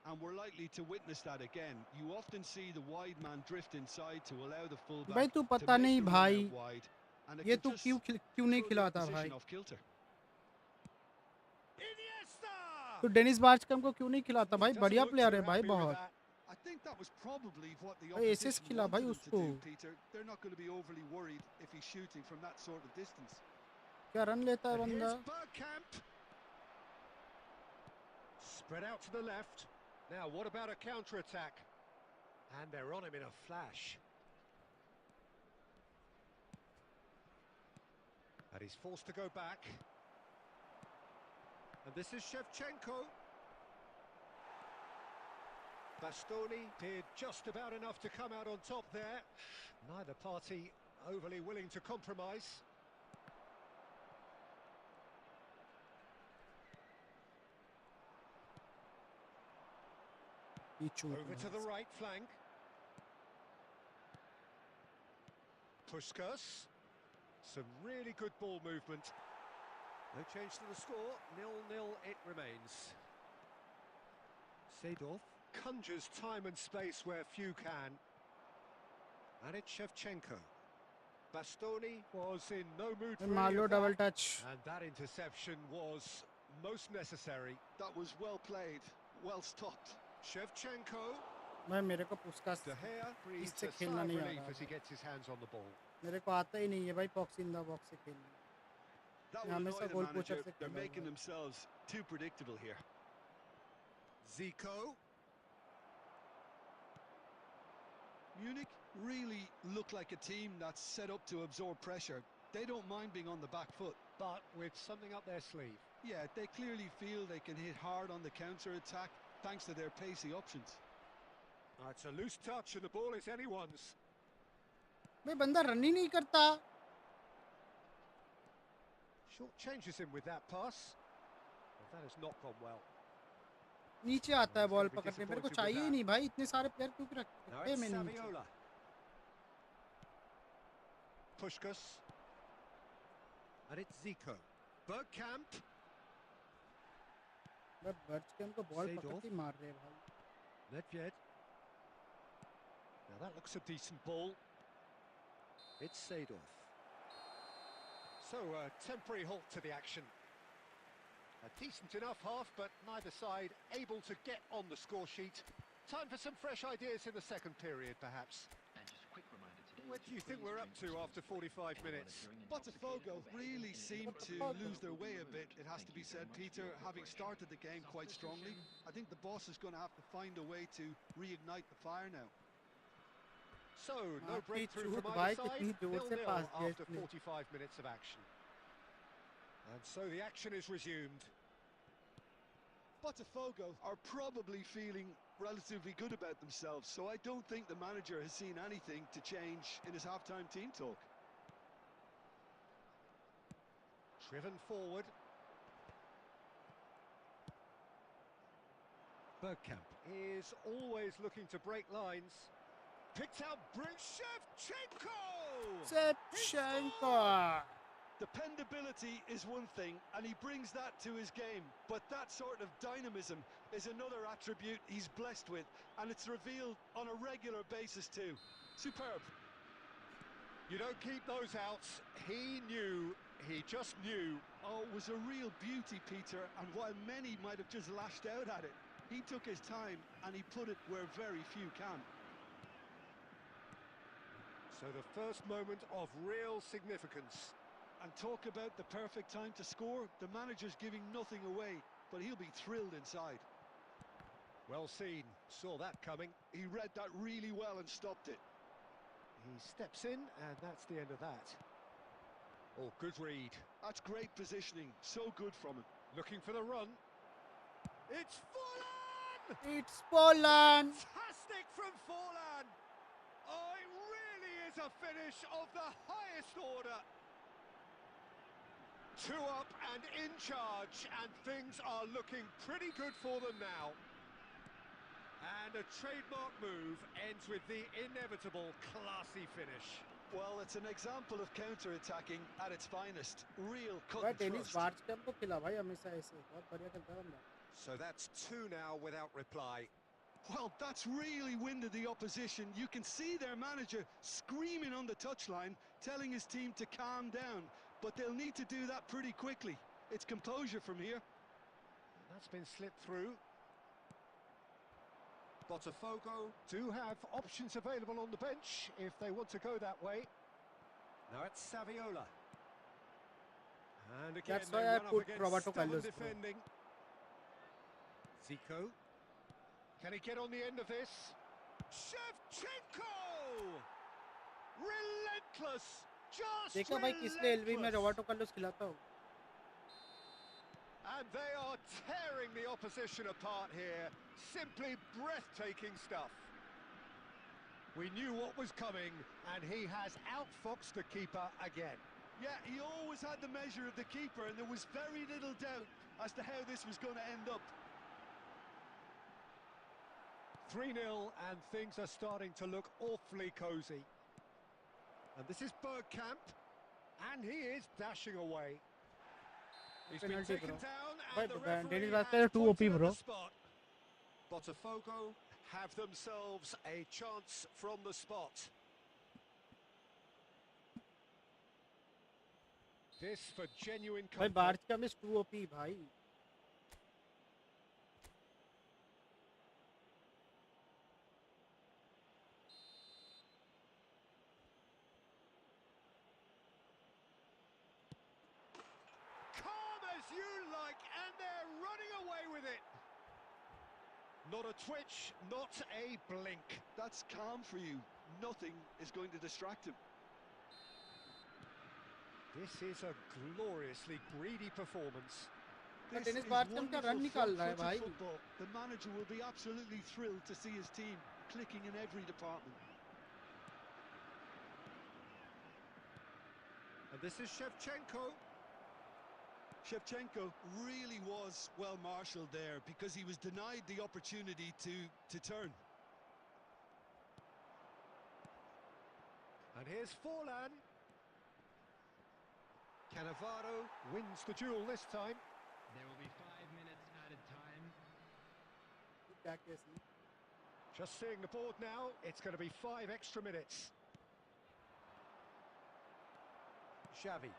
and we're likely to witness that again. You often see the wide man drift inside to allow the भाई fullback तू to पता make नहीं the run भाई out wide, and it ये can तू just क्यों नहीं throw the खिलाता opposition भाई? off kilter. Iniesta! तू डेनिस बार्चकम को क्यों नहीं खिलाता Well, भाई? he doesn't बढ़िया look प्लेयर too है भाई happy with बहुत। that. I think that was probably what the भाई एसेस opposition खिला भाई wanted him to उसको। do, Peter. They're not going to be overly worried if he's shooting from that sort of distance. क्या run लेता है And बंदा? here's Bergkamp. Spread out to the left. Now, what about a counter-attack? And they're on him in a flash. And he's forced to go back. And this is Shevchenko. Bastoni did just about enough to come out on top there. Neither party overly willing to compromise. Over to the right flank. Puskas. Some really good ball movement. No change to the score. 0-0 it remains. Seedorf conjures time and space where few can. And it's Shevchenko. Bastoni was in no mood for any मालो of double that. Touch. And that interception was most necessary. That was well played, well stopped. Shevchenko. मैं मेरे को Puskas De Gea breathes इससे a खेलना sigh of नहीं relief आता as he gets his hands on the ball. मेरे को आता ही नहीं है भाई बॉक्स इन द बॉक्स से खेलना। That मैं will हमेशा annoy the goal manager. Poster से They're खेला making हूँ। themselves too predictable here. Zico. Munich really look like a team that's set up to absorb pressure. They don't mind being on the back foot. But with something up their sleeve. Yeah, they clearly feel they can hit hard on the counter-attack thanks to their pacey options. It's a loose touch and the ball is anyone's. भाई बंदा run ही नहीं करता। Short changes him with that pass. Well, that has not gone well. नीचे आता है ball पकड़ने, मेरे को चाहिए ही नहीं भाई, इतने सारे प्लेयर क्यों रखते हैं मैंने नीचे। Pushkas. And it's Zico. Bergkamp. बर्चकैम को बॉल पकड़ते ही मार रहे हैं भाई। Nedved. Now that looks a decent ball. It's Seedorf. So a temporary halt to the action. A decent enough half, but neither side able to get on the score sheet. Time for some fresh ideas in the second period, perhaps. And just a quick reminder today. What do you think we're up to after 45 minutes? Botafogo really seem to lose their way a bit, it has to be said, Peter, having started the game quite strongly. I think the boss is going to have to find a way to reignite the fire now. So, no breakthrough from either side, 0-0 after 45 minutes of action. And so the action is resumed. Botafogo are probably feeling relatively good about themselves, so I don't think the manager has seen anything to change in his half-time team talk. Driven forward. Bergkamp is always looking to break lines. Picked out Shevchenko! Dependability is one thing, and he brings that to his game, but that sort of dynamism is another attribute he's blessed with, and it's revealed on a regular basis too. Superb. You don't keep those outs. He just knew. Oh, it was a real beauty, Peter, and while many might have just lashed out at it, he took his time and he put it where very few can. So the first moment of real significance. And talk about the perfect time to score. The manager's giving nothing away, but he'll be thrilled inside. Well seen, saw that coming. He read that really well and stopped it. He steps in, and that's the end of that. Oh, good read. That's great positioning, so good from him. Looking for the run. It's Forlan! It's Poland! Fantastic from Forlan! Oh, it really is a finish of the highest order. 2 up and in charge, and things are looking pretty good for them now. And a trademark move ends with the inevitable classy finish. Well, it's an example of counter-attacking at its finest. Real cut भाई and tennis thrust. बार्चकैम को खिला भाई हमेशा ऐसे, बहुत बढ़िया खेलता है बंदा। So that's 2 now without reply. Well, that's really winded the opposition. You can see their manager screaming on the touchline, telling his team to calm down. But they'll need to do that pretty quickly. It's composure from here. That's been slipped through. Botafogo do have options available on the bench if they want to go that way. Now it's Saviola. And again, That's they why I run up put against Roberto stubborn Carlos. defending. Zico. Can he get on the end of this? Shevchenko! Relentless! Just देखा भाई किसने LV में Roberto Carlos खिलाता हो। And they are tearing the opposition apart here. Simply breathtaking stuff. We knew what was coming, and he has outfoxed the keeper again. Yeah, he always had the measure of the keeper, and there was very little doubt as to how this was going to end up. 3-0, and things are starting to look awfully cosy. And this is Bergkamp, and he is dashing away. He's been Penalty, taken bro. down, But and the then referee Dennis has Vasquez is too OP, pointed at bro. the spot. Botafogo have themselves a chance from the spot. This for genuine भाई comfort. बार्चकैम is too OP भाई। Calm as you like, and they're running away with it. Not a twitch, not a blink. That's calm for you. Nothing is going to distract him. This is a gloriously greedy performance. This Dennis is Bergkamp का run wonderful निकाल रहा है front-footed भाई। football. The manager will be absolutely thrilled to see his team clicking in every department. And this is Shevchenko. Shevchenko really was well marshalled there because he was denied the opportunity to turn. And here's Forlan. Cannavaro wins the duel this time. There will be 5 minutes added time. क्या case है? Just seeing the board now, it's going to be 5 extra minutes. Xavi.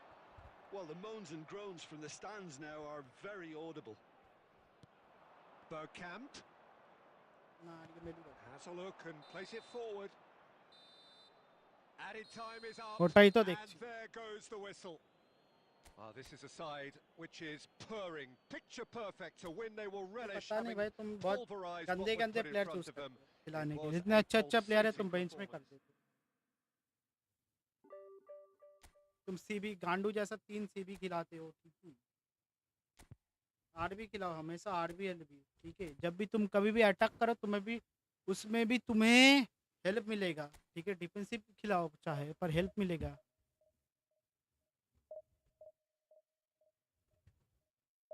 Well, the moans and groans from the stands now are very audible. Bergkamp ना ये मेरी बात. has a look and plays it forward. Added time is up, ওটাই তো and দেখছি. there goes the whistle. This is a side which is purring, picture perfect to win. They will relish पता नहीं having भाई तुम बहुत pulverized what गंदे was गंदे put in player front choose of them. करते हो खिलाने It के was लिए. इतने a अच्छे अच्छा प्लेयर है तुम pulsating बेंच में कर performance. देते हो. तुम सीबी गांडू जैसा 3 सीबी खिलाते हो. आरबी खिलाओ हमेशा, आरबी एलबी. ठीक है, जब भी तुम कभी भी अटैक करो तुम्हें भी उसमें भी तुम्हें हेल्प मिलेगा. ठीक है, डिफेंसिव खिलाओ चाहे पर हेल्प मिलेगा.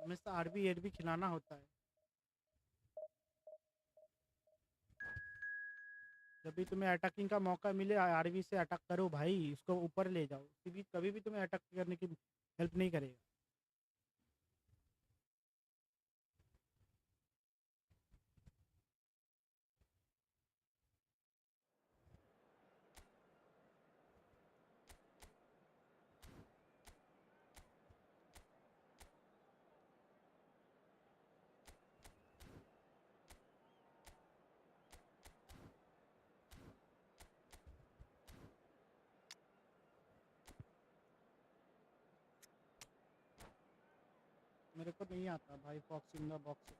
हमेशा आरबी एलबी खिलाना होता है. जब भी तुम्हें अटैकिंग का मौका मिले आरबी से अटैक करो भाई, उसको ऊपर ले जाओ. कभी भी तुम्हें अटैक करने की हेल्प नहीं करेगा. मेरे को नहीं आता भाई fox in the box.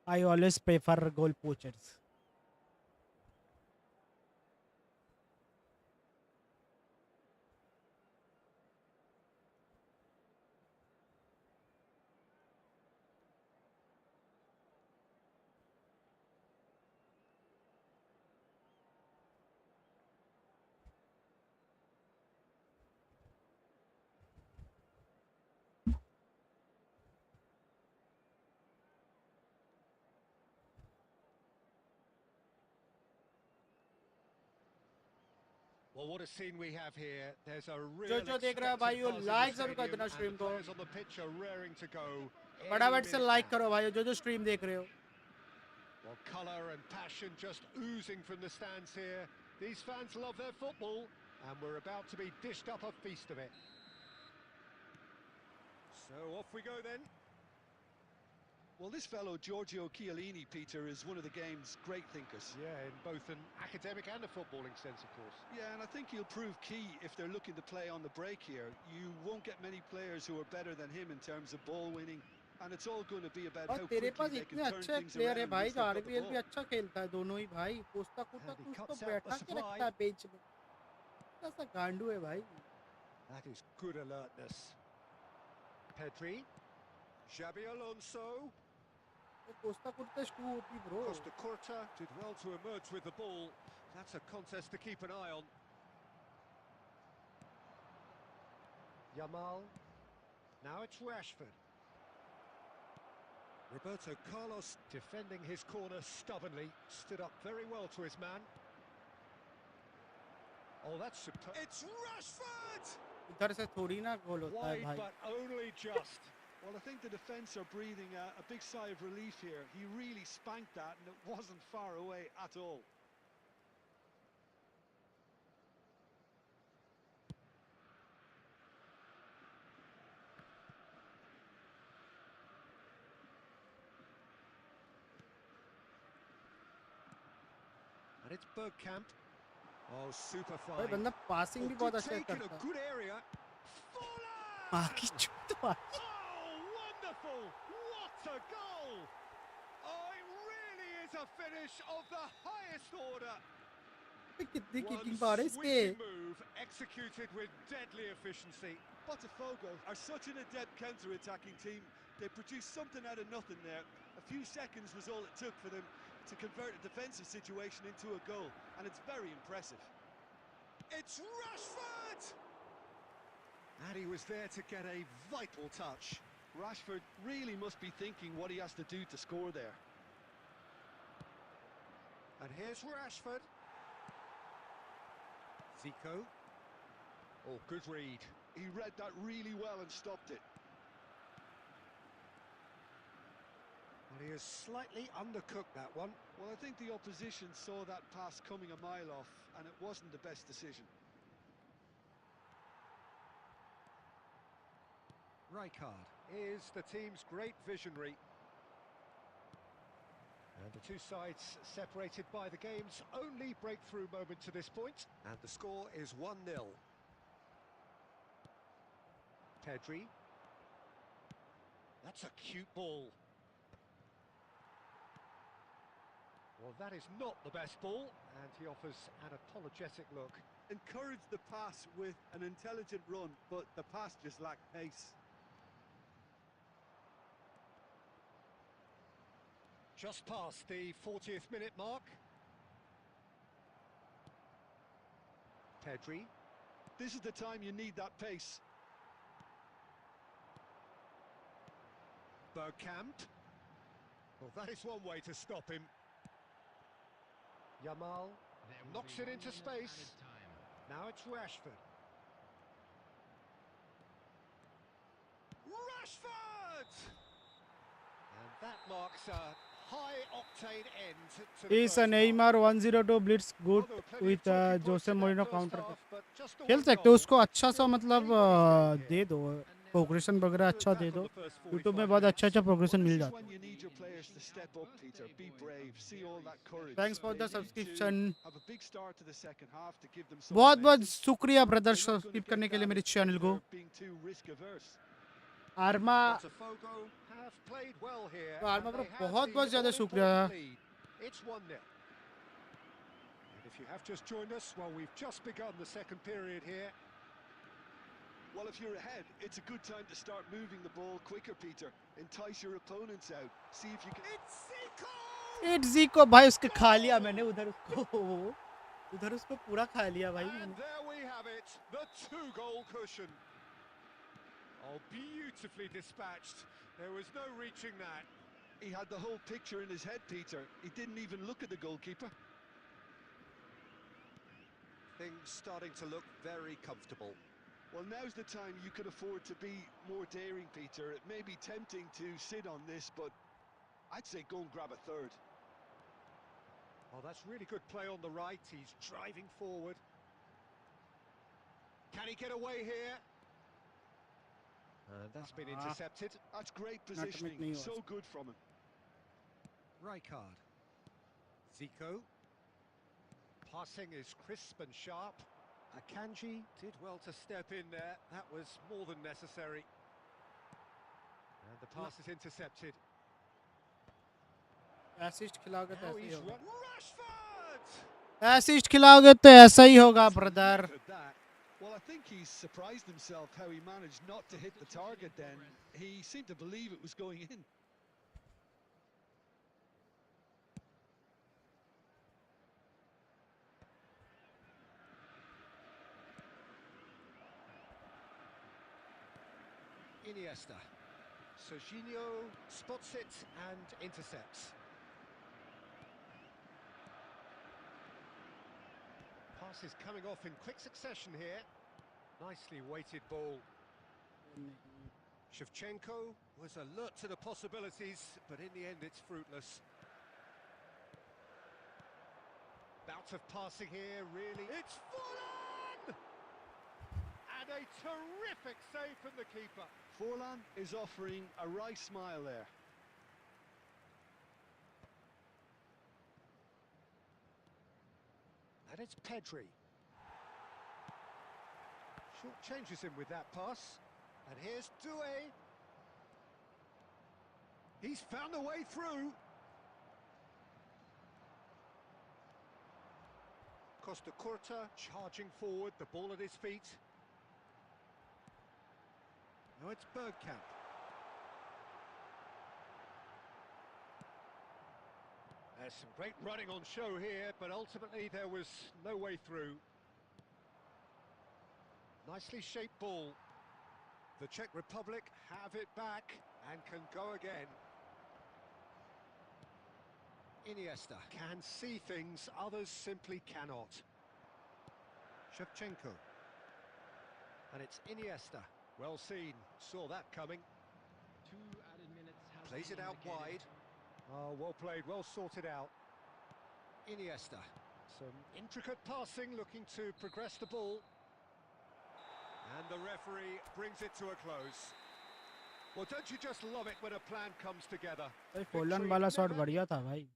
I always prefer goal poachers. Well, what a scene we have here. There's a real जो देख रहा है expectant भाई वो buzz in लाइक the जरूर कर stadium, देना and स्ट्रीम the को. players on the pitch are raring to go. फटाफट Any से minute लाइक now. करो भाई जो स्ट्रीम देख रहे हो. Well, colour and passion just oozing from the stands here. These fans love their football, and we're about to be dished up a feast of it. So off we go then. Well, this fellow Giorgio Chiellini, Peter, is one of the game's great thinkers. Yeah, in both an academic and a footballing sense, of course. Yeah, and I think he'll prove key if they're looking to play on the break here. You won't get many players who are better than him in terms of ball winning, and it's all going to be about और how तेरे quickly pass they can इतने turn अच्छे things player है around भाई once जो they've got the RBL भी ball. अच्छा खेलता है. दोनों ही भाई. कोस्टा कुटा And he तू उसको cuts out बैठा the के supply. रखता है बेंच में. ऐसा गांडू है भाई. That is good alertness. Pedri. Xabi Alonso. वो कोस्टा कुटा स्टू होती bro. Costa Curta did well to emerge with the ball. That's a contest to keep an eye on. Yamal. Now it's Rashford. Roberto Carlos defending his corner stubbornly. Stood up very well to his man. Oh, that's superb. It's Rashford! इधर से थोड़ी ना गोल होता है Wide, भाई. but only just. Well, I think the defence are breathing a big sigh of relief here. He really spanked that, and it wasn't far away at all. And it's Bergkamp. Oh, super भाई fine. बंदा passing भी Oh, बहुत good अच्छा take in करता a है. good area. Fuller! बाकी चुप भाई. Oh, wonderful! What a goal! Oh, it really is a finish of the highest order. कितनी One किकिंग पावर है इसके. sweeping move executed with deadly efficiency. Botafogo are such an adept counter-attacking team. They produced something out of nothing there. A few seconds was all it took for them to convert a defensive situation into a goal, and it's very impressive. It's Rashford! And he was there to get a vital touch. Rashford really must be thinking what he has to do to score there. And here's Rashford. Zico. Oh, good read. He read that really well and stopped it. Well, he has slightly undercooked that one. Well, I think the opposition saw that pass coming a mile off, and it wasn't the best decision. Rijkaard is the team's great visionary. And the two sides separated by the game's only breakthrough moment to this point. And the score is 1-0. Pedri. That's a cute ball. Well, that is not the best ball, and he offers an apologetic look. Encouraged the pass with an intelligent run, but the pass just lacked pace. Just past the 40th minute mark. Pedri. This is the time you need that pace. Webcam. Well, that is one way to stop him. Yamal There will knocks be it 1 into minute space. added time. Now it's Rashford. Rashford! And that marks a high-octane end to the Is a first half. Neymar 102 blitz good Well, there were plenty of with talking points Jose in that Mourinho first counter? half, but just the खेल one सकते हो goal. उसको अच्छा सा Still मतलब anybody's game they here. दो progression वगैरह अच्छा Good दे attack दो on the first यूट्यूब 45 में बहुत अच्छा minutes. अच्छा progression Well, mill this is जाता when है you need your players to step up, Peter. Be brave. See all that courage. Thanks for They the need to subscription. have a big start to the second half to give them some बहुत बहुत momentum. शुक्रिया brother They're not gonna subscribe get करने के लिए that मेरे if channel को they're being too risk averse. Arma Botafogo have played well here. तो Arma and bro they have बहुत the बहुत ज़्यादा शुक्रिया all-important lead. It's 1-0. And if you have just joined us, well, we've just begun the second period here. Well, if you're ahead, it's a good time to start moving the ball quicker, Peter. Entice your opponents out. See if you can... It's Zico! It जीको भाई उसके खा लिया मैंने उधर उसको पूरा खा लिया भाई And मैंने there we have it, the two-goal cushion. Oh, beautifully dispatched. There was no reaching that. He had the whole picture in his head, Peter. He didn't even look at the goalkeeper. Things starting to look very comfortable. Well, now's the time you can afford to be more daring, Peter. It may be tempting to sit on this, but I'd say go and grab a third. Oh, that's really good play on the right. He's driving forward. Can he get away here? And that's been intercepted. That's great Nahi positioning. hua So good from him. Rijkaard. Zico. Passing is crisp and sharp. Akanji did well to step in there. That was more than necessary. And the pass is intercepted. Assist खिलाओगे तो Now ऐसा ही he's होगा run. Rashford! Assist खिलाओगे तो ऐसा ही होगा brother Look at that. Well, I think he's surprised himself how he managed not to hit the target then. He seemed to believe it was going in. Iniesta. Serginho spots it and intercepts. Pass is coming off in quick succession here. Nicely weighted ball. Shevchenko was alert to the possibilities, but in the end it's fruitless. Bout of passing here, really. It's Forlan! And a terrific save from the keeper. Forlan is offering a wry smile there. And it's Pedri. Short changes him with that pass. And here's Doué. He's found a way through. Costa Curta charging forward, the ball at his feet. Now it's Bergkamp. There's some great running on show here, but ultimately there was no way through. Nicely shaped ball. The Czech Republic have it back and can go again. Iniesta can see things others simply cannot. Shevchenko. And it's Iniesta. Well seen, saw that coming. 2 added minutes has Plays been it out indicated. wide. Oh, well played, well sorted out. Iniesta. Some intricate passing, looking to progress the ball. And the referee brings it to a close. Well, don't you just love it when a plan comes together? भाई Fallon Victory वाला shot never बढ़िया था भाई.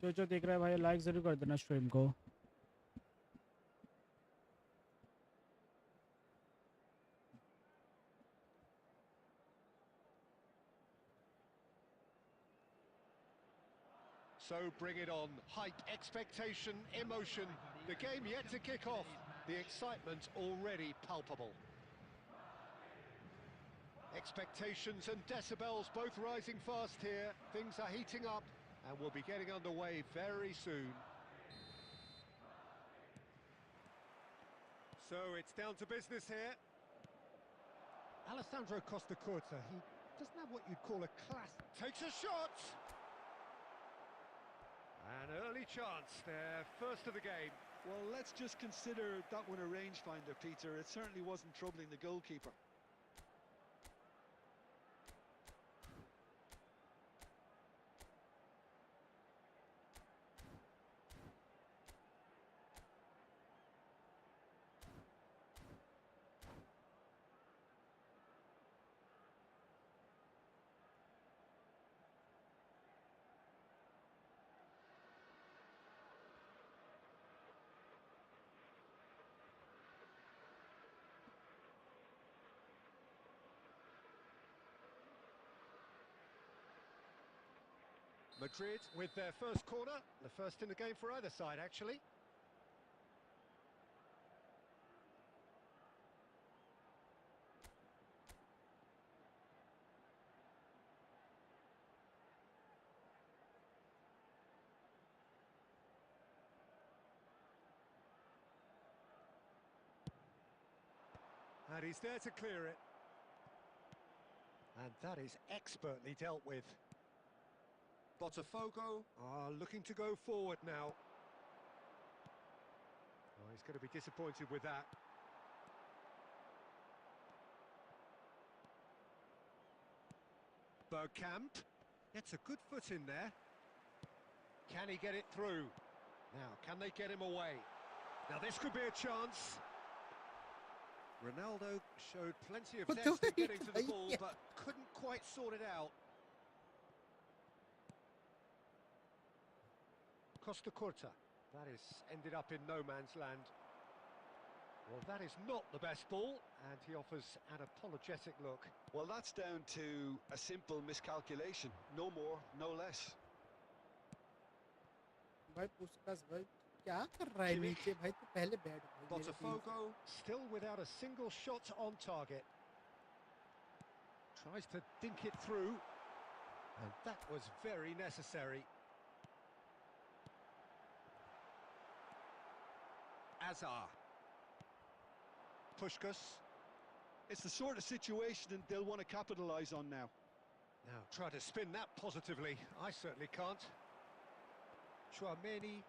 जो देख रहा है भाई लाइक जरूर कर देना स्ट्रीम को. So bring it on. Height, expectation, emotion. The game yet to kick off. The excitement already palpable. Expectations and decibels both rising fast here. Things are heating up and we'll be getting underway very soon. So it's down to business here. Alessandro Costa Curta, he doesn't have what you'd call a class. Takes a shot! An early chance, their first of the game. Well, let's just consider that one a rangefinder, Peter. It certainly wasn't troubling the goalkeeper. Madrid with their first corner, the first in the game for either side, actually. And he's there to clear it. And that is expertly dealt with. Botafogo are looking to go forward now. Oh, he's going to be disappointed with that. Bergkamp gets a good foot in there. Can he get it through? Now, can they get him away? Now, this could be a chance. Ronaldo showed plenty of zest in getting to the ball, but couldn't quite sort it out. Costa Curta. That is ended up in no man's land. Well, that is not the best ball, and he offers an apologetic look. Well, that's down to a simple miscalculation. No more, no less. भाई Puskas भाई क्या कर रहा है नीचे भाई तू पहले बैठ भाई मेरे team Botafogo still without a single shot on target. Tries to dink it through, and that was very necessary. Azar. Puskás. It's the sort of situation they'll want to capitalise on now. Now, try to spin that positively. I certainly can't. Chouameni.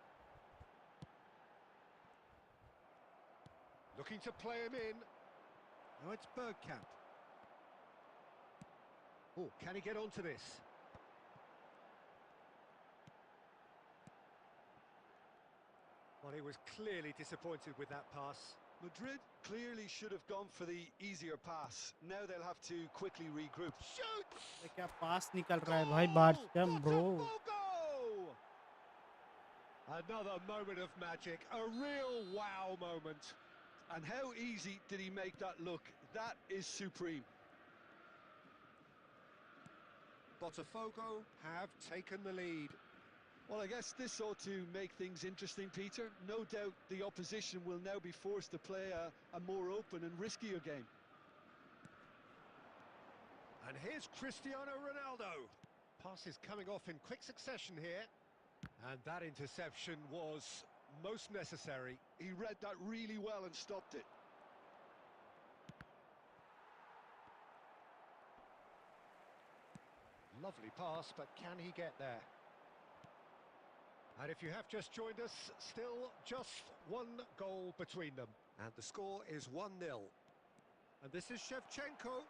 Looking to play him in. Now it's Bergkamp. Oh, can he get onto this? Well, he was clearly disappointed with that pass. Madrid clearly should have gone for the easier pass. Now they'll have to quickly regroup. Shoots! ये क्या पास निकल रहा है भाई बारकम bro. Botafogo! Another moment of magic, a real wow moment. And how easy did he make that look? That is supreme. Botafogo have taken the lead. Well, I guess this ought to make things interesting, Peter. No doubt the opposition will now be forced to play a more open and riskier game. And here's Cristiano Ronaldo. Pass is coming off in quick succession here. And that interception was most necessary. He read that really well and stopped it. Lovely pass, but can he get there? And if you have just joined us, still just one goal between them. And the score is 1-0. And this is Shevchenko.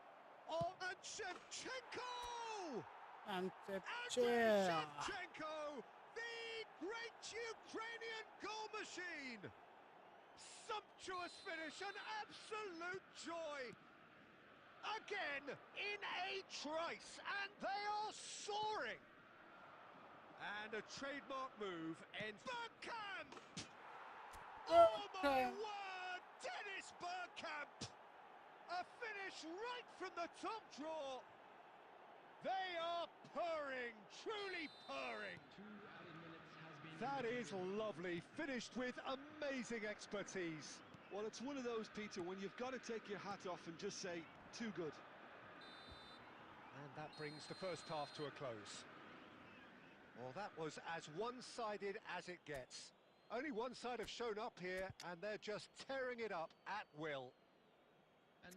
Oh, and Shevchenko! And Andrei Shevchenko, the great Ukrainian goal machine! Sumptuous finish, an absolute joy! Again, in a trice, and they are soaring! And a trademark move ends. Bergkamp! Oh my word! Dennis Bergkamp! A finish right from the top draw. They are purring, truly purring. 2 added minutes has been. That is lovely, finished with amazing expertise. Well, it's one of those, Peter, when you've got to take your hat off and just say, too good. And that brings the first half to a close. Well, that was as one-sided as it gets. Only one side have shown up here, and they're just tearing it up at will.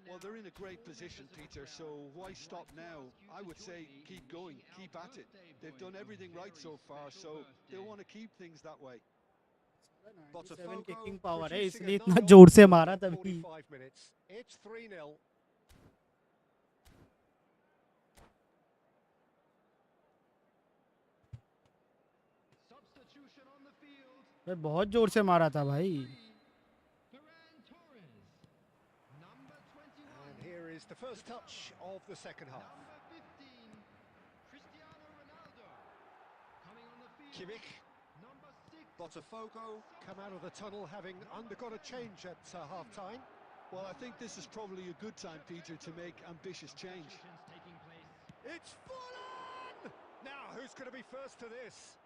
Well, they're in a great position, Peter, so why stop now? I would say keep going, keep at it. They've done everything right so far, so they'll want to keep things that way. 97 kicking power है producing इसलिए another इतना जोर से मारा goal in तभी. 45 minutes. It's 3-0. Substitution on the field. भाई बहुत जोर से मारा था भाई. Ferran Torres. Number 21. And here is the first touch of the second half. Number 15. Cristiano Ronaldo. Coming on the field. Kimmich, Number 6. Botafogo come out of the tunnel having undergone a change at half-time. Well, I think this is probably a good time, Peter, to make ambitious change. Substitutions taking place. It's full on! Now, who's going to be first to this?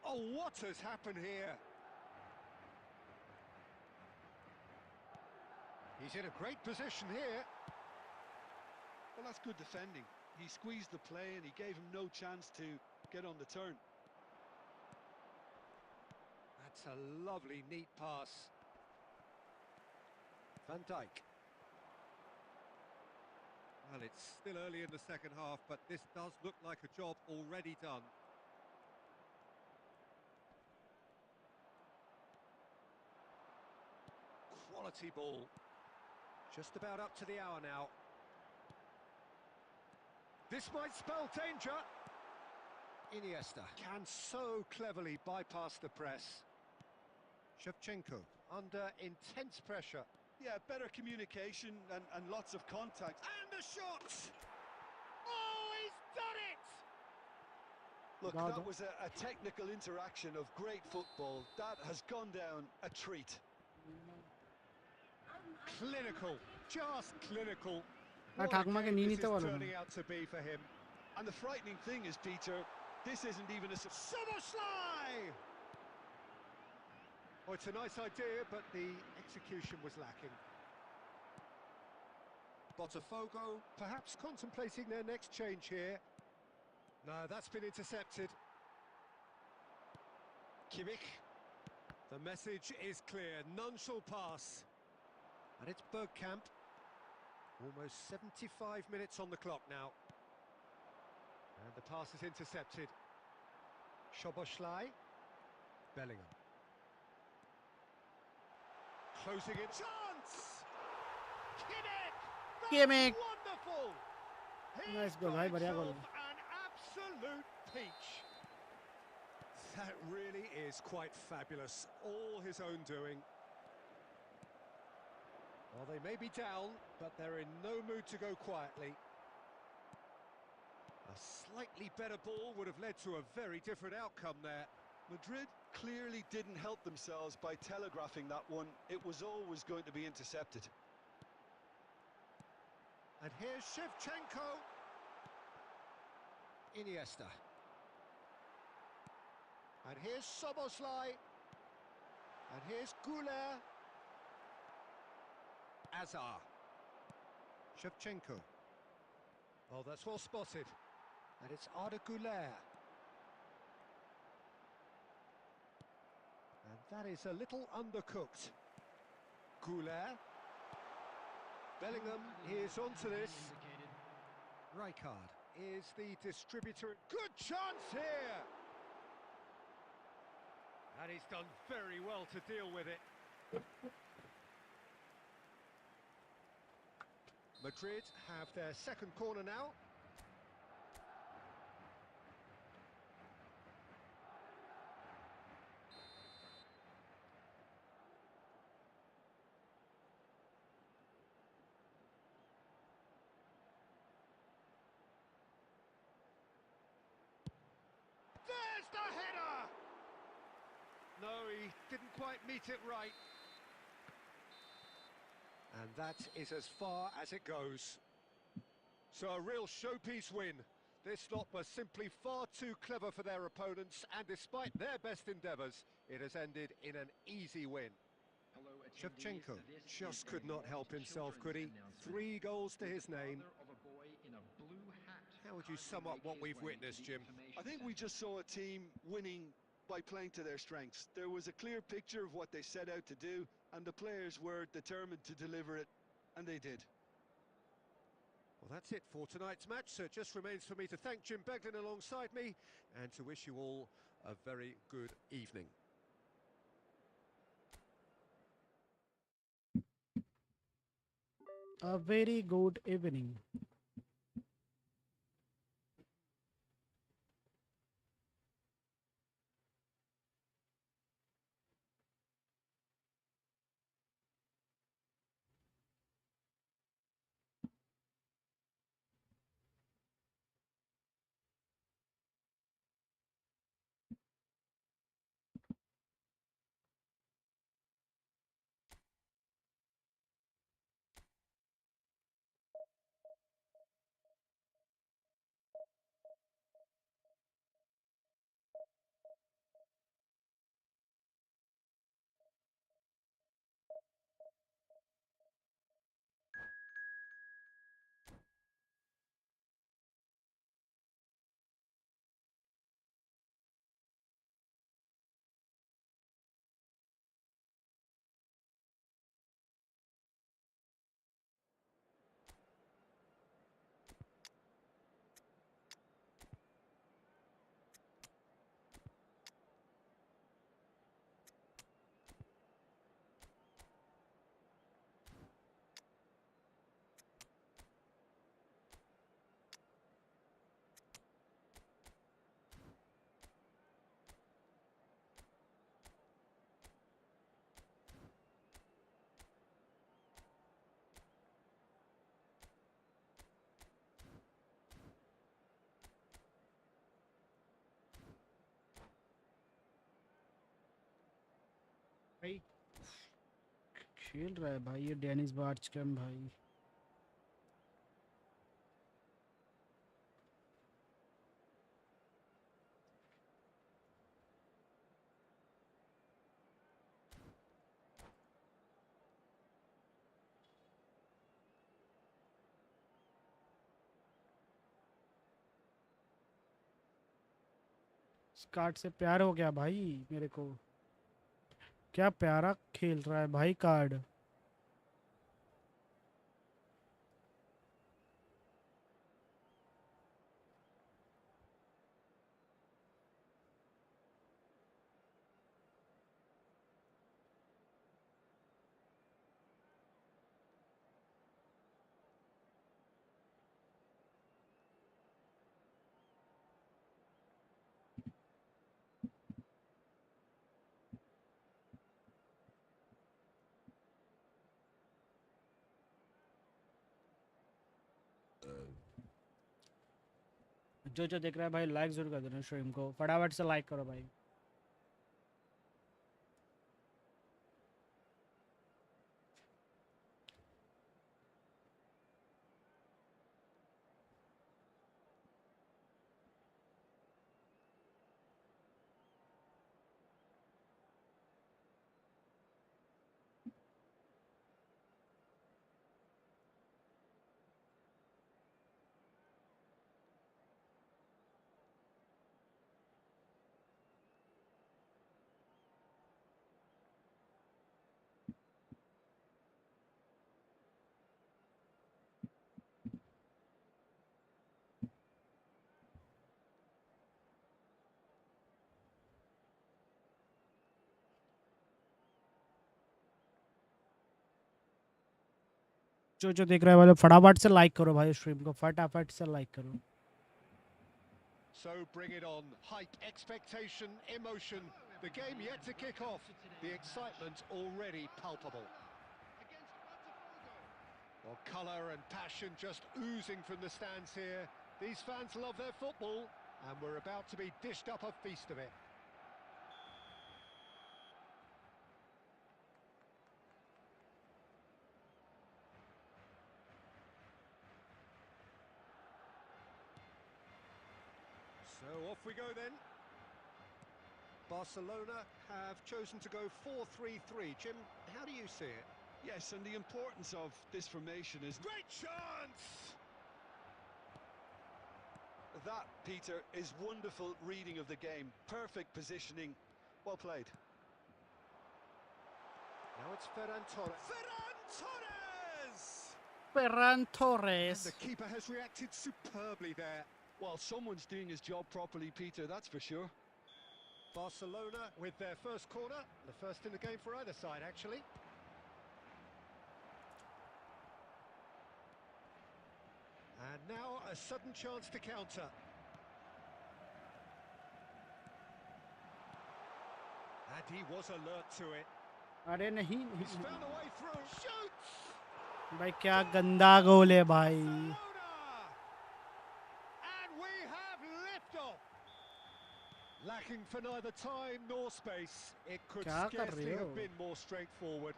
Oh, what has happened here? He's in a great position here. Well, that's good defending. He squeezed the play and he gave him no chance to get on the turn. That's a lovely, neat pass. Van Dijk. Well, it's still early in the second half, but this does look like a job already done. Quality ball. Just about up to the hour now. This might spell danger. Iniesta can so cleverly bypass the press. Shevchenko under intense pressure. Yeah, better communication and lots of contact. And a shot! Oh, he's done it! Look, Well that done. was a technical interaction of great football. That has gone down a treat. Clinical, just clinical. हाँ, What a ठाकुमा के game नीनी this तो is वालों turning out to be for him. And the frightening thing is, Peter, this isn't even a... Soboslai! Oh, it's a nice idea, but the execution was lacking. Botafogo perhaps contemplating their next change here. No, that's been intercepted. Kimmich. The message is clear, none shall pass. And it's Bergkamp. Almost 75 minutes on the clock now. And the pass is intercepted. Szoboszlai. Bellingham. Closing it. Chance! Kimmich! Kimmich! Wonderful! Nice He's goal, got bhai, badhiya goal. himself an absolute peach. That really is quite fabulous. All his own doing. Well, they may be down, but they're in no mood to go quietly. A slightly better ball would have led to a very different outcome there. Madrid clearly didn't help themselves by telegraphing that one. It was always going to be intercepted. And here's Shevchenko. Iniesta. And here's Szoboszlai. And here's Coloer. Azar. Shevchenko. Oh, that's well spotted. And it's Arda Güler. And that is a little undercooked. Güler. Bellingham is onto this. Rijkaard is the distributor. Good chance here! And he's done very well to deal with it. Madrid have their second corner now. There's the header! No, he didn't quite meet it right. And that is as far as it goes. So a real showpiece win. This lot was simply far too clever for their opponents, and despite their best endeavours, it has ended in an easy win. Shevchenko just could not help himself, could he? 3 goals to his name. How would you sum up what we've witnessed, Jim? I think we just saw a team winning by playing to their strengths. There was a clear picture of what they set out to do, and the players were determined to deliver it, and they did. Well, that's it for tonight's match, so it just remains for me to thank Jim Beglin alongside me and to wish you all a very good evening. A very good evening. भाई खेल रहा है भाई ये Dennis बार्चकम भाई इस card से प्यार हो गया भाई मेरे को क्या प्यारा खेल रहा है भाई कार्ड जो देख रहा है भाई लाइक जरूर कर देना स्ट्रीम को, फटाफट से लाइक करो भाई। जो देख रहा है भाई फटाफट से लाइक करो भाई स्ट्रीम को, फटाफट से लाइक करो। So bring it on. Hype, expectation, emotion. The game yet to kick off. The excitement already palpable. Against Botafogo. Well, colour and passion just oozing from the stands here. These fans love their football, and we're about to be dished up a feast of it. So off we go then. Barcelona have chosen to go 4-3-3. Jim, how do you see it? Yes, and the importance of this formation is... Great chance! That, Peter, is wonderful reading of the game. Perfect positioning. Well played. Now it's Ferran Torres. Ferran And Torres. the keeper has reacted superbly there. Well, someone's doing his job properly, Peter, that's for sure. Barcelona with their first corner, the first in the game for either side, actually. And now a sudden chance to counter. And he was alert to it. अरे नहीं He's found a way through. Shoots! भाई क्या गंदा गोल है भाई। Barcelona! And we have liftoff. Lacking for neither time nor space. It could क्या कर scarcely रहे हो? have been more straightforward.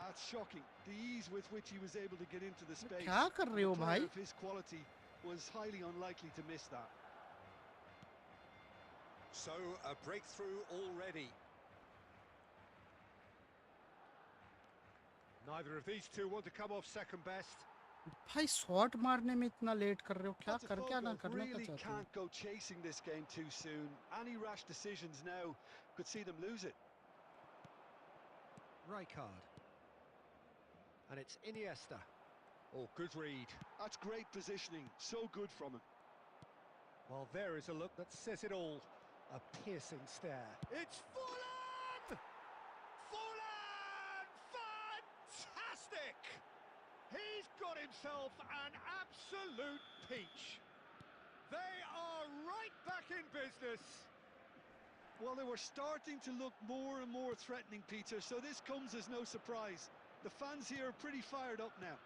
It's shocking. The ease with which he was able to get into the space. क्या कर रहे हो A player भाई? of his quality was highly unlikely to miss that. So a breakthrough already. Neither of these two want to come off second best. भाई shot मारने में इतना late कर रहे हो, क्या कर क्या ना Botafogo करना क्या really चाहते हो? can't go chasing this game too soon. Any rash decisions now could see them lose it. Rijkaard. And it's Iniesta. Oh, good read. That's great positioning. So good from him. Well, there is a look that says it all. A piercing stare. It's Fulham! Fulham! Fantastic! He's got himself an absolute peach. They are right back in business. Well, they were starting to look more and more threatening, Peter, so this comes as no surprise. The fans here are pretty fired up now.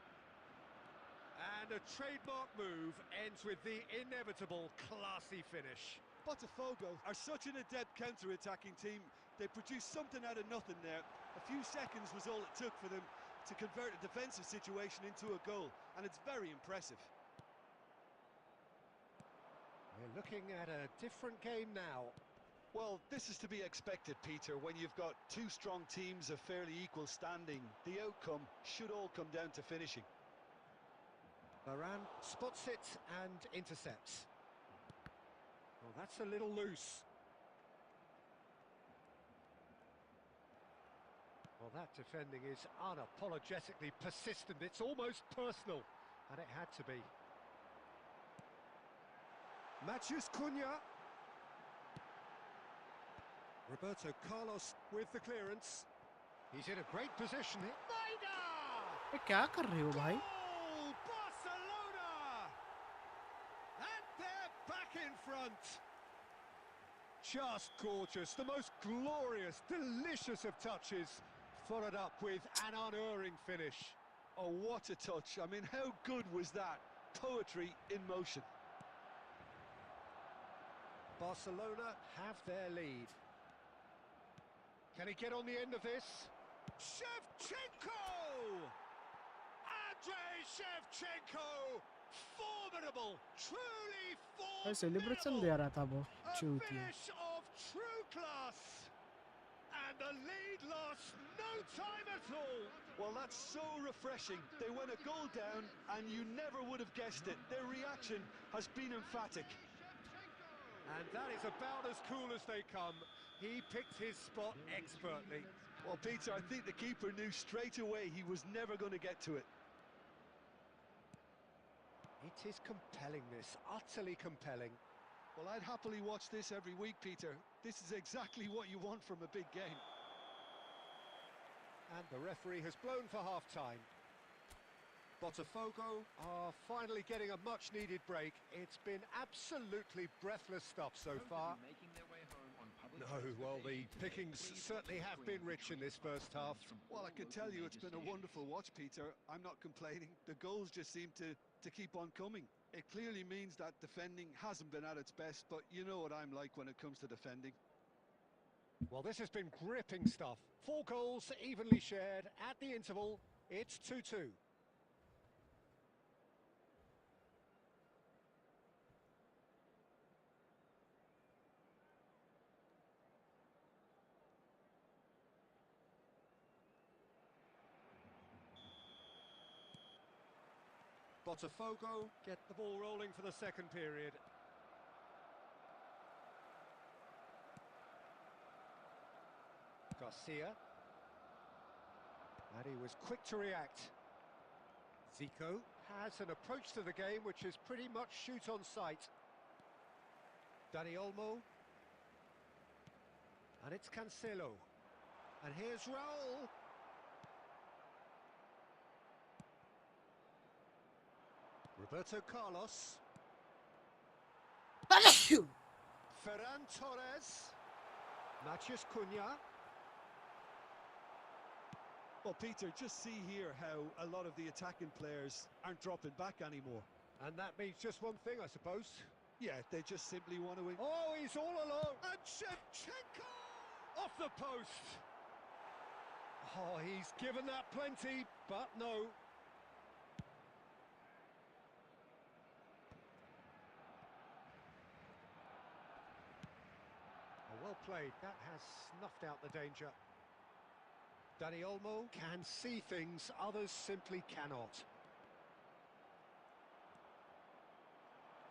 And a trademark move ends with the inevitable classy finish. Botafogo are such an adept counter-attacking team. They produced something out of nothing there. A few seconds was all it took for them to convert a defensive situation into a goal, and it's very impressive. We're looking at a different game now. Well, this is to be expected, Peter. When you've got two strong teams of fairly equal standing, the outcome should all come down to finishing. Varane spots it and intercepts. Well, that's a little loose. Well, that defending is unapologetically persistent. It's almost personal, and it had to be. Matheus Cunha. Roberto Carlos with the clearance. He's in a great position here. ये क्या कर रहे हो भाई? Goal! Barcelona! And they're back in front. Just gorgeous. The most glorious, delicious of touches. Followed up with an unerring finish. Oh, what a touch. I mean, how good was that? Poetry in motion. Barcelona have their lead. Can he get on the end of this? Shevchenko! Andrei Shevchenko! Formidable! Truly celebration formidable! दे रहा था वो A चूतिया finish of true class! And the lead lost no time at all! Well, that's so refreshing. They went a goal down and you never would have guessed it. Their reaction has been emphatic. And that is about as cool as they come. He picked his spot expertly. Well, Peter, I think the keeper knew straight away he was never going to get to it. It is compelling, this, utterly compelling. Well, I'd happily watch this every week, Peter. This is exactly what you want from a big game. And the referee has blown for half-time. Botafogo are finally getting a much-needed break. It's been absolutely breathless stuff so far. No, well, the pickings certainly have been rich in this first half. Well, I can tell you it's been a wonderful watch, Peter. I'm not complaining. The goals just seem to keep on coming. It clearly means that defending hasn't been at its best, but you know what I'm like when it comes to defending. Well, this has been gripping stuff. 4 goals evenly shared at the interval. It's 2-2. Botafogo get the ball rolling for the second period. Garcia. And he was quick to react. Zico has an approach to the game which is pretty much shoot on sight. Dani Olmo. And it's Cancelo. And here's Raul. Roberto Carlos. Ferran Torres. Matheus Cunha. Well, Peter, just see here how a lot of the attacking players aren't dropping back anymore. And that means just one thing, I suppose. Yeah, they just simply want to win. Oh, he's all alone. And Shevchenko! Off the post. Oh, he's given that plenty, but no. Oh, well played. That has snuffed out the danger. Dani Olmo can see things others simply cannot.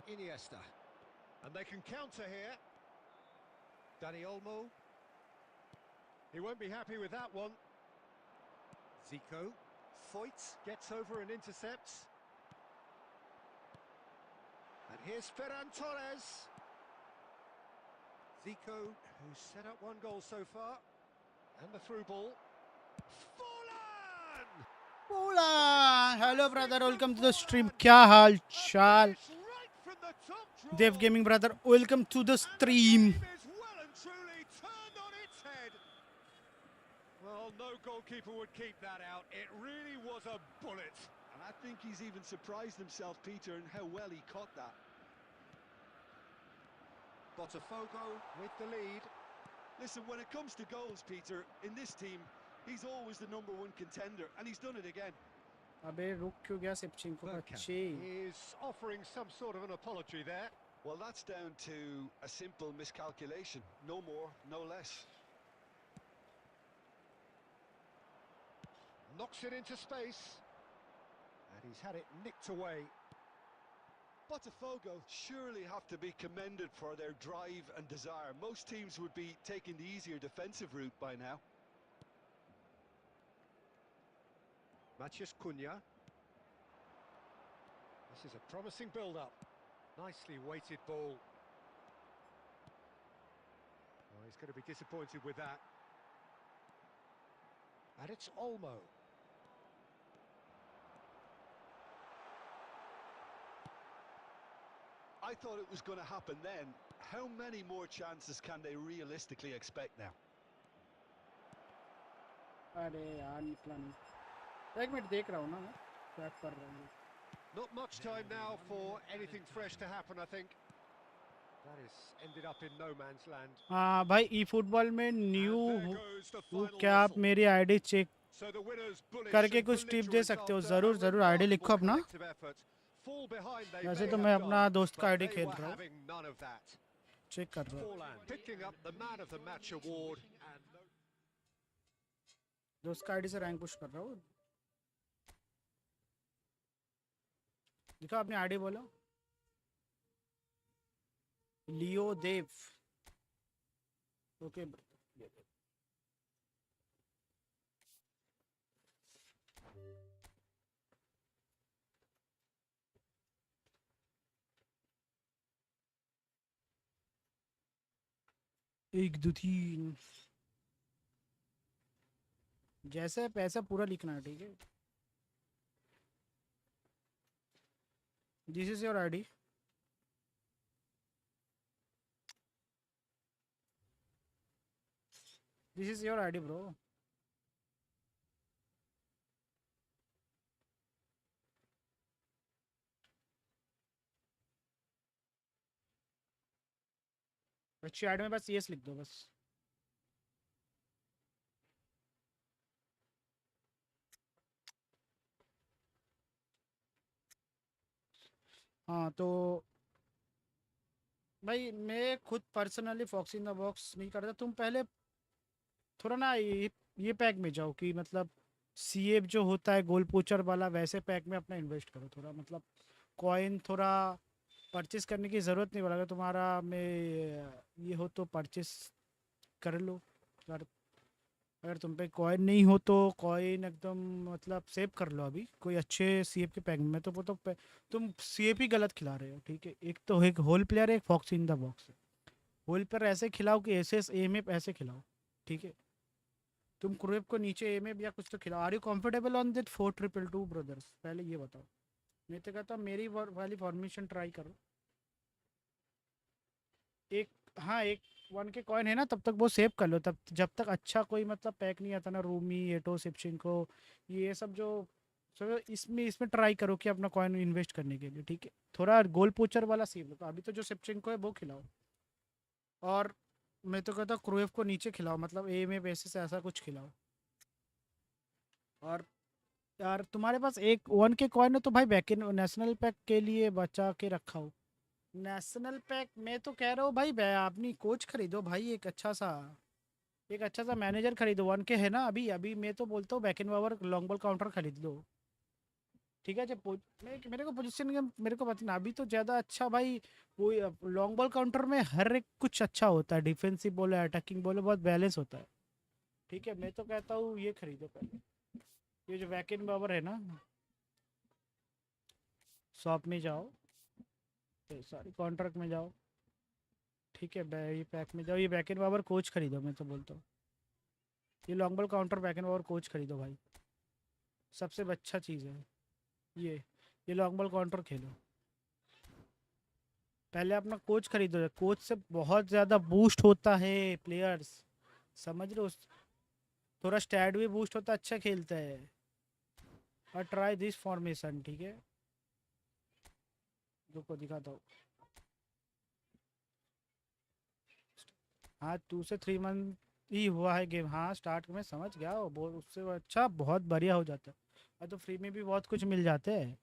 Iniesta. And they can counter here. Dani Olmo. He won't be happy with that one. Zico. Foyt gets over and intercepts. And here's Ferran Torres. Zico, who's set up 1 goal so far. And the through ball. Pula! Hello brother, welcome to the stream. क्या हाल चाल? Dev Gaming brother, welcome to the stream. Well, no goalkeeper would keep that out. It really was a bullet. And I think he's even surprised himself, Peter, in how well he caught that. Botafogo with the lead. Listen, when it comes to goals, Peter, in this team, he's always the #1 contender, and he's done it again. अबे रुक क्यों गया सेप्चिंको का चे? He's offering some sort of an apology there. Well, that's down to a simple miscalculation. No more, no less. Knocks it into space. And he's had it nicked away. Botafogo surely have to be commended for their drive and desire. Most teams would be taking the easier defensive route by now. Matheus Cunha. This is a promising build-up. Nicely weighted ball. Oh, he's going to be disappointed with that. And it's Olmo. I thought it was going to happen then. How many more chances can they realistically expect now? अरे यार निकला नहीं. एक minute देख रहा हूँ ना मैं. चेक कर रहा हूँ. Not much time now for anything fresh to happen, I think. That is ended up in no man's land. हाँ भाई ई फुटबॉल में new And there goes the final क्या आप whistle. मेरी ID check So the winners bullish करके and कुछ tip दे belligerent सकते हो? after ज़रूर a ज़रूर आईडी लिखो remarkable अपना। collective effort. Fall behind they वैसे may तो have मैं अपना done, दोस्त का but आईडी they खेल were रहा हूँ, having none of that. Check कर रहा हूँ। Forlan picking up the man of the match award and no दोस्त का आईडी से रैंक पुश कर रहा हूँ। दिखा अपनी आईडी बोलो। लियो देव। ओके एक दो तीन जैसे पैसा पूरा लिखना है, ठीक है? This is your ID. This is your ID bro. अच्छी आईडी में बस यस लिख दो बस। हाँ तो भाई मैं खुद personally fox in the box नहीं करता। तुम पहले थोड़ा ना ये पैक में जाओ कि मतलब सीएफ जो होता है गोल पोचर वाला, वैसे पैक में अपना इन्वेस्ट करो थोड़ा। मतलब कॉइन थोड़ा परचेस करने की ज़रूरत नहीं पड़ेगा तुम्हारा में ये हो तो परचेस कर लो। अगर अगर तुम पे कॉइन नहीं हो तो कॉइन एकदम मतलब सेव कर लो अभी कोई अच्छे सीएफ के पैक में। तो वो तो तुम सीएफ ही गलत खिला रहे हो, ठीक है? एक तो एक होल प्लेयर है, एक फॉक्स इन द बॉक्स है। होल प्लेयर ऐसे खिलाओ कि एस एस एम एफ ऐसे खिलाओ, ठीक है? तुम क्रूएप को नीचे एम एफ या कुछ तो खिलाओ। Are you comfortable on that 4222 brothers? पहले ये बताओ। मैं तो कहता हूँ मेरी वाली फॉर्मेशन ट्राई करो। एक हाँ एक 1 के कॉइन है ना, तब तक वो सेव कर लो। तब जब तक अच्छा कोई मतलब पैक नहीं आता ना, रूमी एटो सिप्चिंको ये सब जो सब इसमें ट्राई करो कि अपना कॉइन इन्वेस्ट करने के लिए, ठीक है? थोड़ा गोल पोचर वाला सेव लो। तो अभी तो जो सिप्चिंको है वो खिलाओ। और मैं तो कहता हूँ क्रूएफ को नीचे खिलाओ, मतलब ए में बेसिस से ऐसा कुछ खिलाओ। और यार तुम्हारे पास एक 1 के कॉइन है तो भाई बैक इन नेशनल पैक के लिए बचा के रखा हो। नेशनल पैक मैं तो कह रहा हूँ भाई अपनी कोच खरीदो भाई, एक अच्छा सा मैनेजर खरीदो। 1 के है ना अभी अभी मैं तो बोलता हूँ back and power long ball counter खरीद लो, ठीक है? जब मेरे को पोजीशन गेम मेरे को पता ना अभी तो ज़्यादा अच्छा भाई। वो लॉन्ग बॉल काउंटर में हर एक कुछ अच्छा होता है, डिफेंसिव बोलो अटैकिंग बोलो, बहुत बैलेंस होता है, ठीक है? मैं तो कहता हूँ ये खरीदो पहले। ये जो बैक एंड पावर है ना, शॉप में जाओ, सॉरी कॉन्ट्रैक्ट में जाओ, ठीक है? ये पैक में जाओ, ये बैक एंड पावर कोच खरीदो। मैं तो बोलता हूँ ये long ball counter back and power coach खरीदो भाई, सबसे अच्छा चीज़ है ये लॉन्ग बॉल काउंटर खेलो। पहले अपना कोच खरीदो, कोच से बहुत ज़्यादा बूस्ट होता है प्लेयर्स, समझ रहे हो? थोड़ा स्टैट भी बूस्ट होता है, अच्छा खेलता है। और ट्राई दिस फॉर्मेशन, ठीक है? रुको दिखाता हूँ। हाँ 2 से 3 मंथ ही हुआ है गेम। हाँ स्टार्ट में समझ गया वो उससे वो अच्छा बहुत बढ़िया हो जाता है। और तो फ्री में भी बहुत कुछ मिल जाते हैं।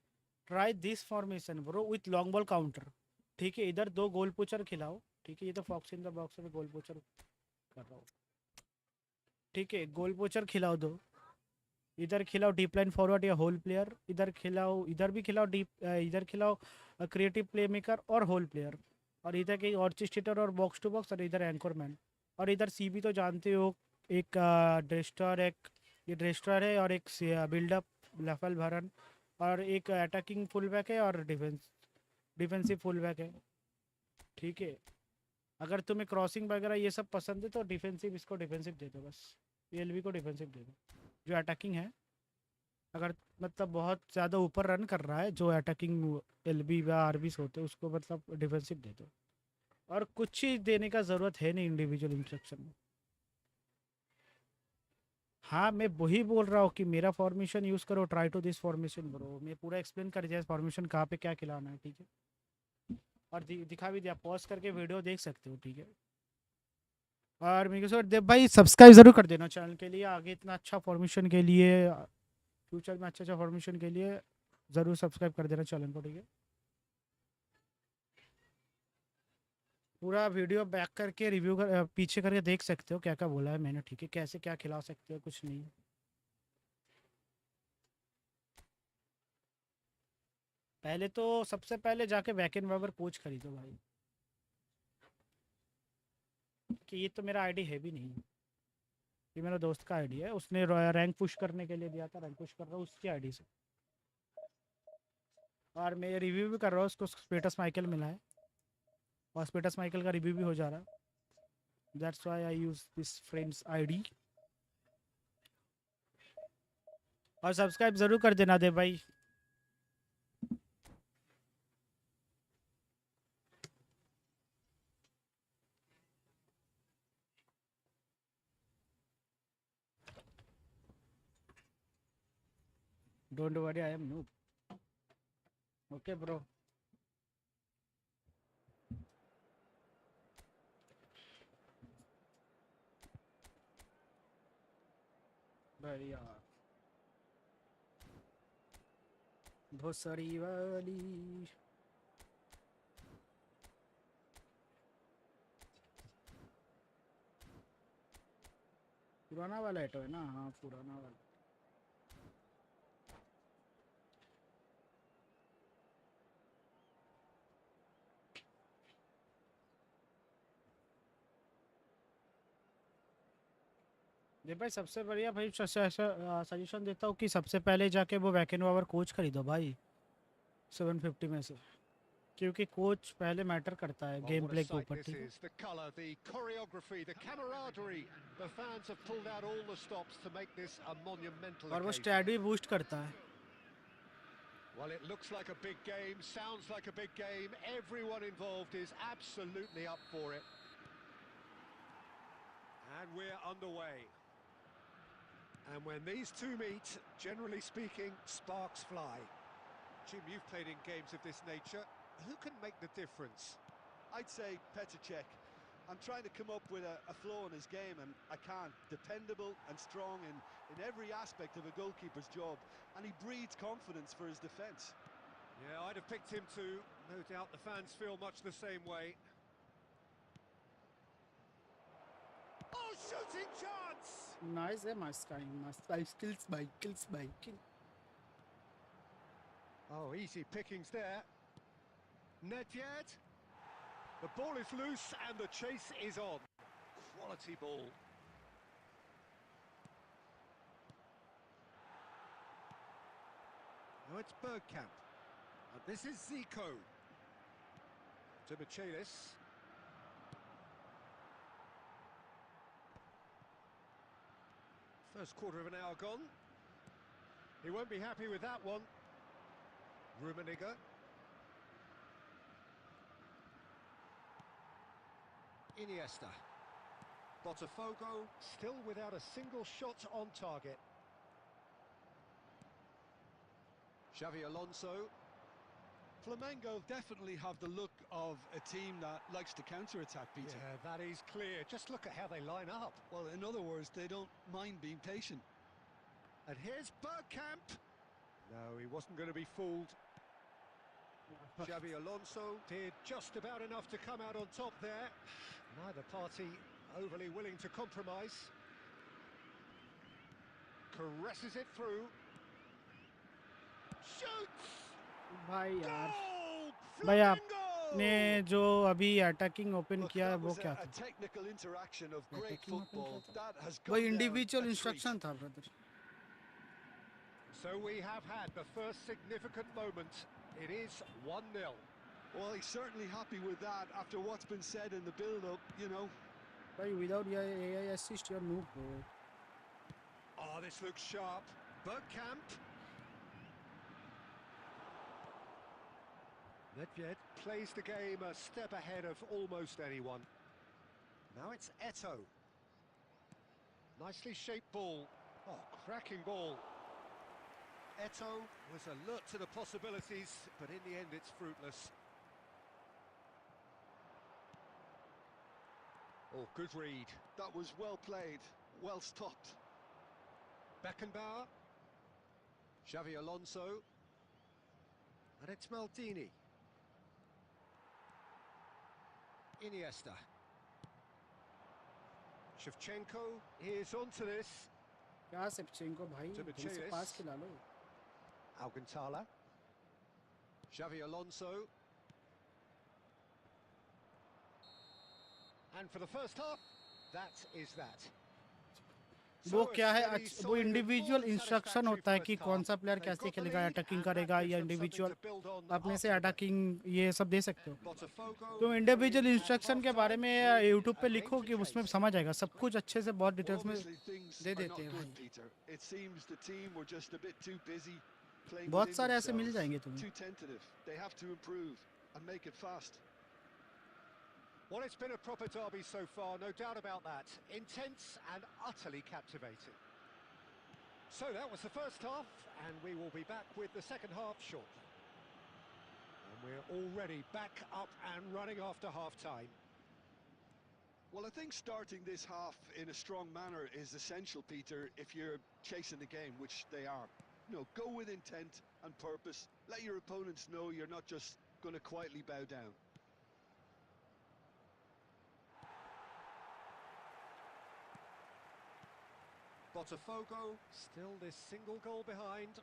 Try this formation bro with long ball counter, ठीक है? इधर 2 गोल पोचर खिलाओ, ठीक है? ये तो फॉक्स इन द बॉक्स में गोल पोचर कर रहा हूँ, ठीक है? गोल पोचर खिलाओ 2। इधर खिलाओ डीप लाइन फॉरवर्ड या होल प्लेयर, इधर खिलाओ, इधर भी खिलाओ इधर खिलाओ क्रिएटिव प्ले मेकर और होल प्लेयर। और इधर के ऑर्चिस्टेटर और बॉक्स टू बॉक्स, और इधर एंकरमैन। और इधर सीबी तो जानते हो, एक ड्रेस्टर, एक ये ड्रेस्टर है, और एक बिल्डअप लफल भरन, और एक अटैकिंग फुल बैक है, और डिफेंसिव फुल बैक है, ठीक है? अगर तुम्हें क्रॉसिंग वगैरह ये सब पसंद है तो डिफेंसिव इसको डिफेंसिव दे दो बस, एलबी को डिफेंसिव दे दो। जो अटैकिंग है अगर मतलब बहुत ज़्यादा ऊपर रन कर रहा है, जो अटैकिंग एलबी या आरबीस होते हैं, उसको मतलब डिफेंसिव दे दो। और कुछ ही देने का ज़रूरत है नहीं इंडिविजुअल इंस्ट्रक्शन में। हाँ मैं वही बोल रहा हूँ कि मेरा फॉर्मेशन यूज़ करो, try to this formation bro. मैं पूरा एक्सप्लेन कर दिया फॉर्मेशन कहाँ पे क्या खिलाना है, ठीक है? और दिखा भी दिया, पॉज करके वीडियो देख सकते हो, ठीक है। और मेरे को देव भाई सब्सक्राइब ज़रूर कर देना चैनल के लिए, आगे इतना अच्छा फॉर्मेशन के लिए, फ्यूचर में अच्छा फॉर्मेशन के लिए ज़रूर सब्सक्राइब कर देना चैनल को, ठीक है। पूरा वीडियो बैक करके रिव्यू कर, पीछे करके देख सकते हो क्या क्या बोला है मैंने, ठीक है, कैसे क्या खिला सकते हो, कुछ नहीं। पहले तो सबसे पहले जाके वैकेन वेबर कोच खरीदो भाई, कि ये तो मेरा आईडी है भी नहीं, ये मेरा दोस्त का आईडी है, उसने रैंक पुश करने के लिए दिया था, रैंक पुश कर रहा हूँ उसकी आईडी से, और मैं रिव्यू भी कर रहा हूँ, उसको स्पेटस माइकल मिला है और स्पेटस माइकल का रिव्यू भी हो जा रहा है, that's why I use this friends ID. और सब्सक्राइब ज़रूर कर देना दे भाई। Don't worry, I am noob, okay bro. बढ़िया, भोसड़ी वाली पुराना वाला एटो है ना, हाँ पुराना वाला। जी भाई सबसे बढ़िया भाई सजेशन देता हूँ कि सबसे पहले जाके वो वैकेन वावर कोच खरीदो भाई 750 में से, क्योंकि कोच पहले मैटर करता है Well, game what a play के sight ऊपर, this ठीक है। is. The colour, the choreography, the camaraderie. The fans have pulled out all the stops to make this a monumental और वो occasion. स्टैट भी बूस्ट करता है। Well, it looks like a big game, sounds like a big game. Everyone involved is absolutely up for it. And we're underway. And when these two meet, generally speaking, sparks fly. Jim, you've played in games of this nature. Who can make the difference? I'd say Petr Cech. I'm trying to come up with a flow in his game, and I can't. Dependable and strong in every aspect of a goalkeeper's job, and he breeds confidence for his defence. Yeah, I'd have picked him too. No doubt the fans feel much the same way. Oh, shooting chance! Nice है, मस्त skills भाई किल। Oh, easy pickings there. Nedved. The ball is loose and the chase is on. Quality ball. Now it's Bergkamp. And this is Zico. To Michaelis. First quarter of an hour gone. He won't be happy with that one. Rummenigge. Iniesta. Botafogo still without a single shot on target. Xavi Alonso. Flamengo definitely have the look of a team that likes to counter-attack, Peter. Yeah, that is clear. Just look at how they line up. Well, in other words, they don't mind being patient. And here's Bergkamp. No, he wasn't going to be fooled. Xavi Alonso did just about enough to come out on top there. Neither party overly willing to compromise. Caresses it through. Shoots! भाई यार, Goal! भाई Flamengo! आपने जो अभी attacking open Look, किया है that वो was क्या a था? technical interaction of great Attacking open football. क्या था? That has वो gone down individual a treat. Instruction था brother. So we have had the first significant moment. It is 1-0. Well, he's certainly happy with that after what's been said in the build-up, you know. भाई without AI assist you're noob bro। Oh, this looks sharp. Bergkamp. Nedved plays the game a step ahead of almost anyone. Now it's Eto. Nicely shaped ball. Oh, cracking ball. Eto was alert to the possibilities, but in the end it's fruitless. Oh, good read. That was well played, well stopped. Beckenbauer. Xavi Alonso. And it's Maldini. Iniesta. Shevchenko is onto this. क्या सेप्चेंको भाई To ढंग से Bachillis. पास खिला लो. Alcantara. Xavi Alonso. And for the first half, that is that. वो क्या है वो individual instruction होता है कि कौन सा प्लेयर कैसे खेलेगा, अटैकिंग करेगा या इंडिविजुअल अपने से अटैकिंग ये सब दे सकते हो. तो इंडिविजुअल इंस्ट्रक्शन के बारे में यूट्यूब पे लिखो कि उसमें समझ आएगा सब कुछ अच्छे से बहुत डिटेल्स में दे देते हैं भाई. बहुत सारे ऐसे मिल जाएंगे तुम्हें. Well, it's been a proper derby so far, no doubt about that. Intense and utterly captivating. So that was the first half, and we will be back with the second half shortly. And we're already back up and running after half-time. Well, I think starting this half in a strong manner is essential, Peter, if you're chasing the game, which they are. You know, go with intent and purpose. Let your opponents know you're not just going to quietly bow down. Botafogo, still this single goal behind.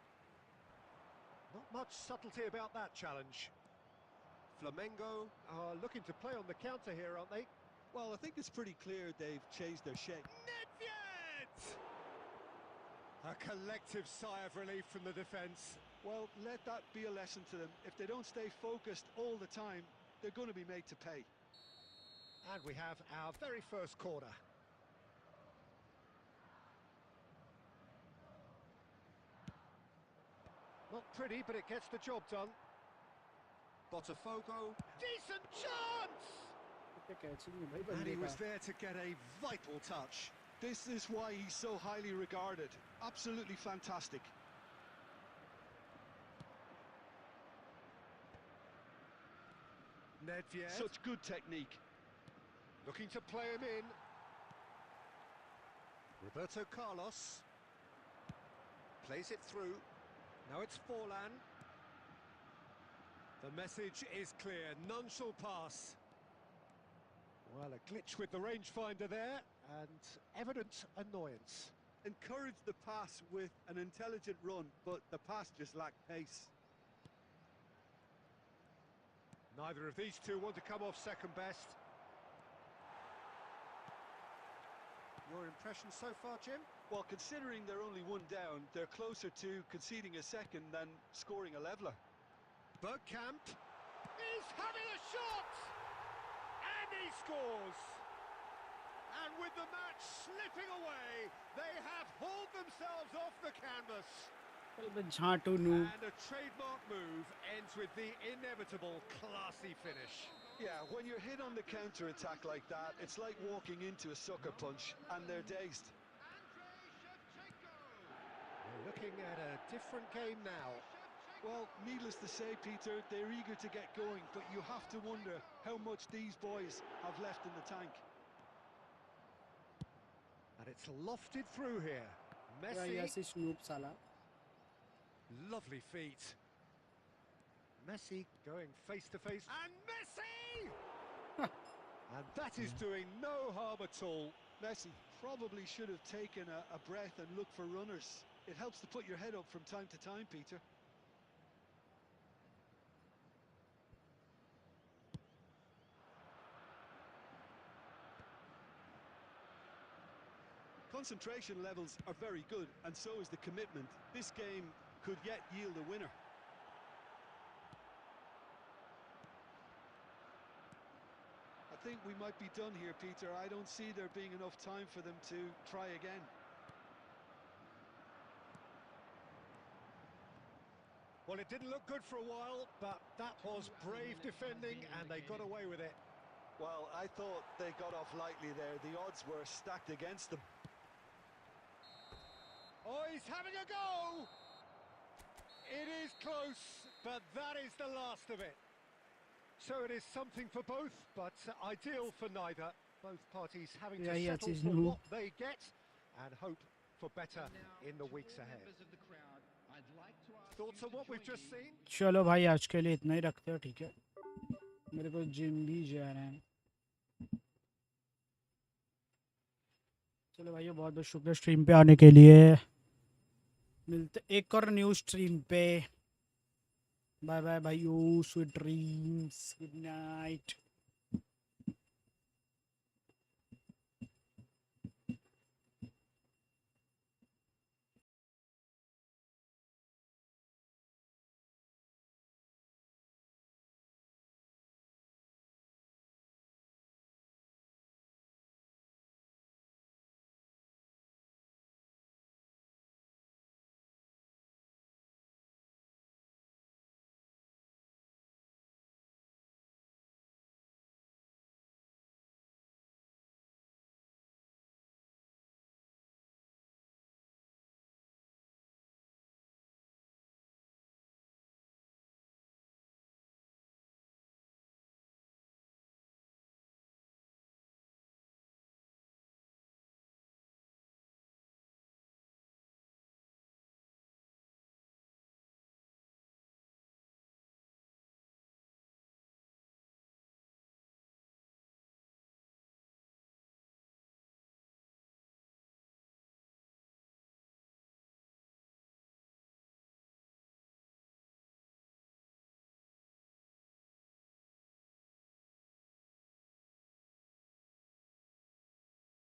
Not much subtlety about that challenge. Flamengo are looking to play on the counter here, aren't they? Well, I think it's pretty clear they've changed their shape. Nedved! A collective sigh of relief from the defence. Well, let that be a lesson to them. If they don't stay focused all the time, they're going to be made to pay. And we have our very first corner. Not pretty, but it gets the job done. Botafogo, decent chance! And he was there to get a vital touch. This is why he's so highly regarded. Absolutely fantastic. Nedved. Such good technique. Looking to play him in. Roberto Carlos. Plays it through. Now it's Forlan. The message is clear. None shall pass. Well, a glitch with the rangefinder there, and evident annoyance. Encouraged the pass with an intelligent run, but the pass just lacked pace. Neither of these two want to come off second best. Your impression so far, Jim? Well, considering they're only one down, they're closer to conceding a second than scoring a leveller. Bergkamp is having a shot! And he scores! And with the match slipping away, they have hauled themselves off the canvas. And a trademark move ends with the inevitable classy finish. Yeah, when you're hit on the counter-attack like that, it's like walking into a sucker punch, and they're dazed. We're looking at a different game now. Well, needless to say, Peter, they're eager to get going, but you have to wonder how much these boys have left in the tank. And it's lofted through here. Messi. Lovely feet. Messi going face to face. And Messi! And that is doing no harm at all. Messi probably should have taken a breath and looked for runners. It helps to put your head up from time to time, Peter. Concentration levels are very good, and so is the commitment. This game could yet yield a winner. I think we might be done here, Peter. I don't see there being enough time for them to try again. Well, it didn't look good for a while, but that was brave defending, and they got away with it. Well, I thought they got off lightly there. The odds were stacked against them. Oh, he's having a go! It is close, but that is the last of it. So it is something for both, but ideal for neither. Both parties having Yeah, to yeah, settle she's for new. what they get and hope for better in the weeks ahead. Thoughts on what we've just seen? चलो भाई आज के लिए इतना ही रखते हो, ठीक है? मेरे को जिम भी जाना है। चलो भाइयों, बहुत बहुत शुक्रिया स्ट्रीम पे आने के लिए। मिलते एक और न्यू स्ट्रीम पे। बाय बाय भाइयों, स्वीट ड्रीम्स, गुड नाइट।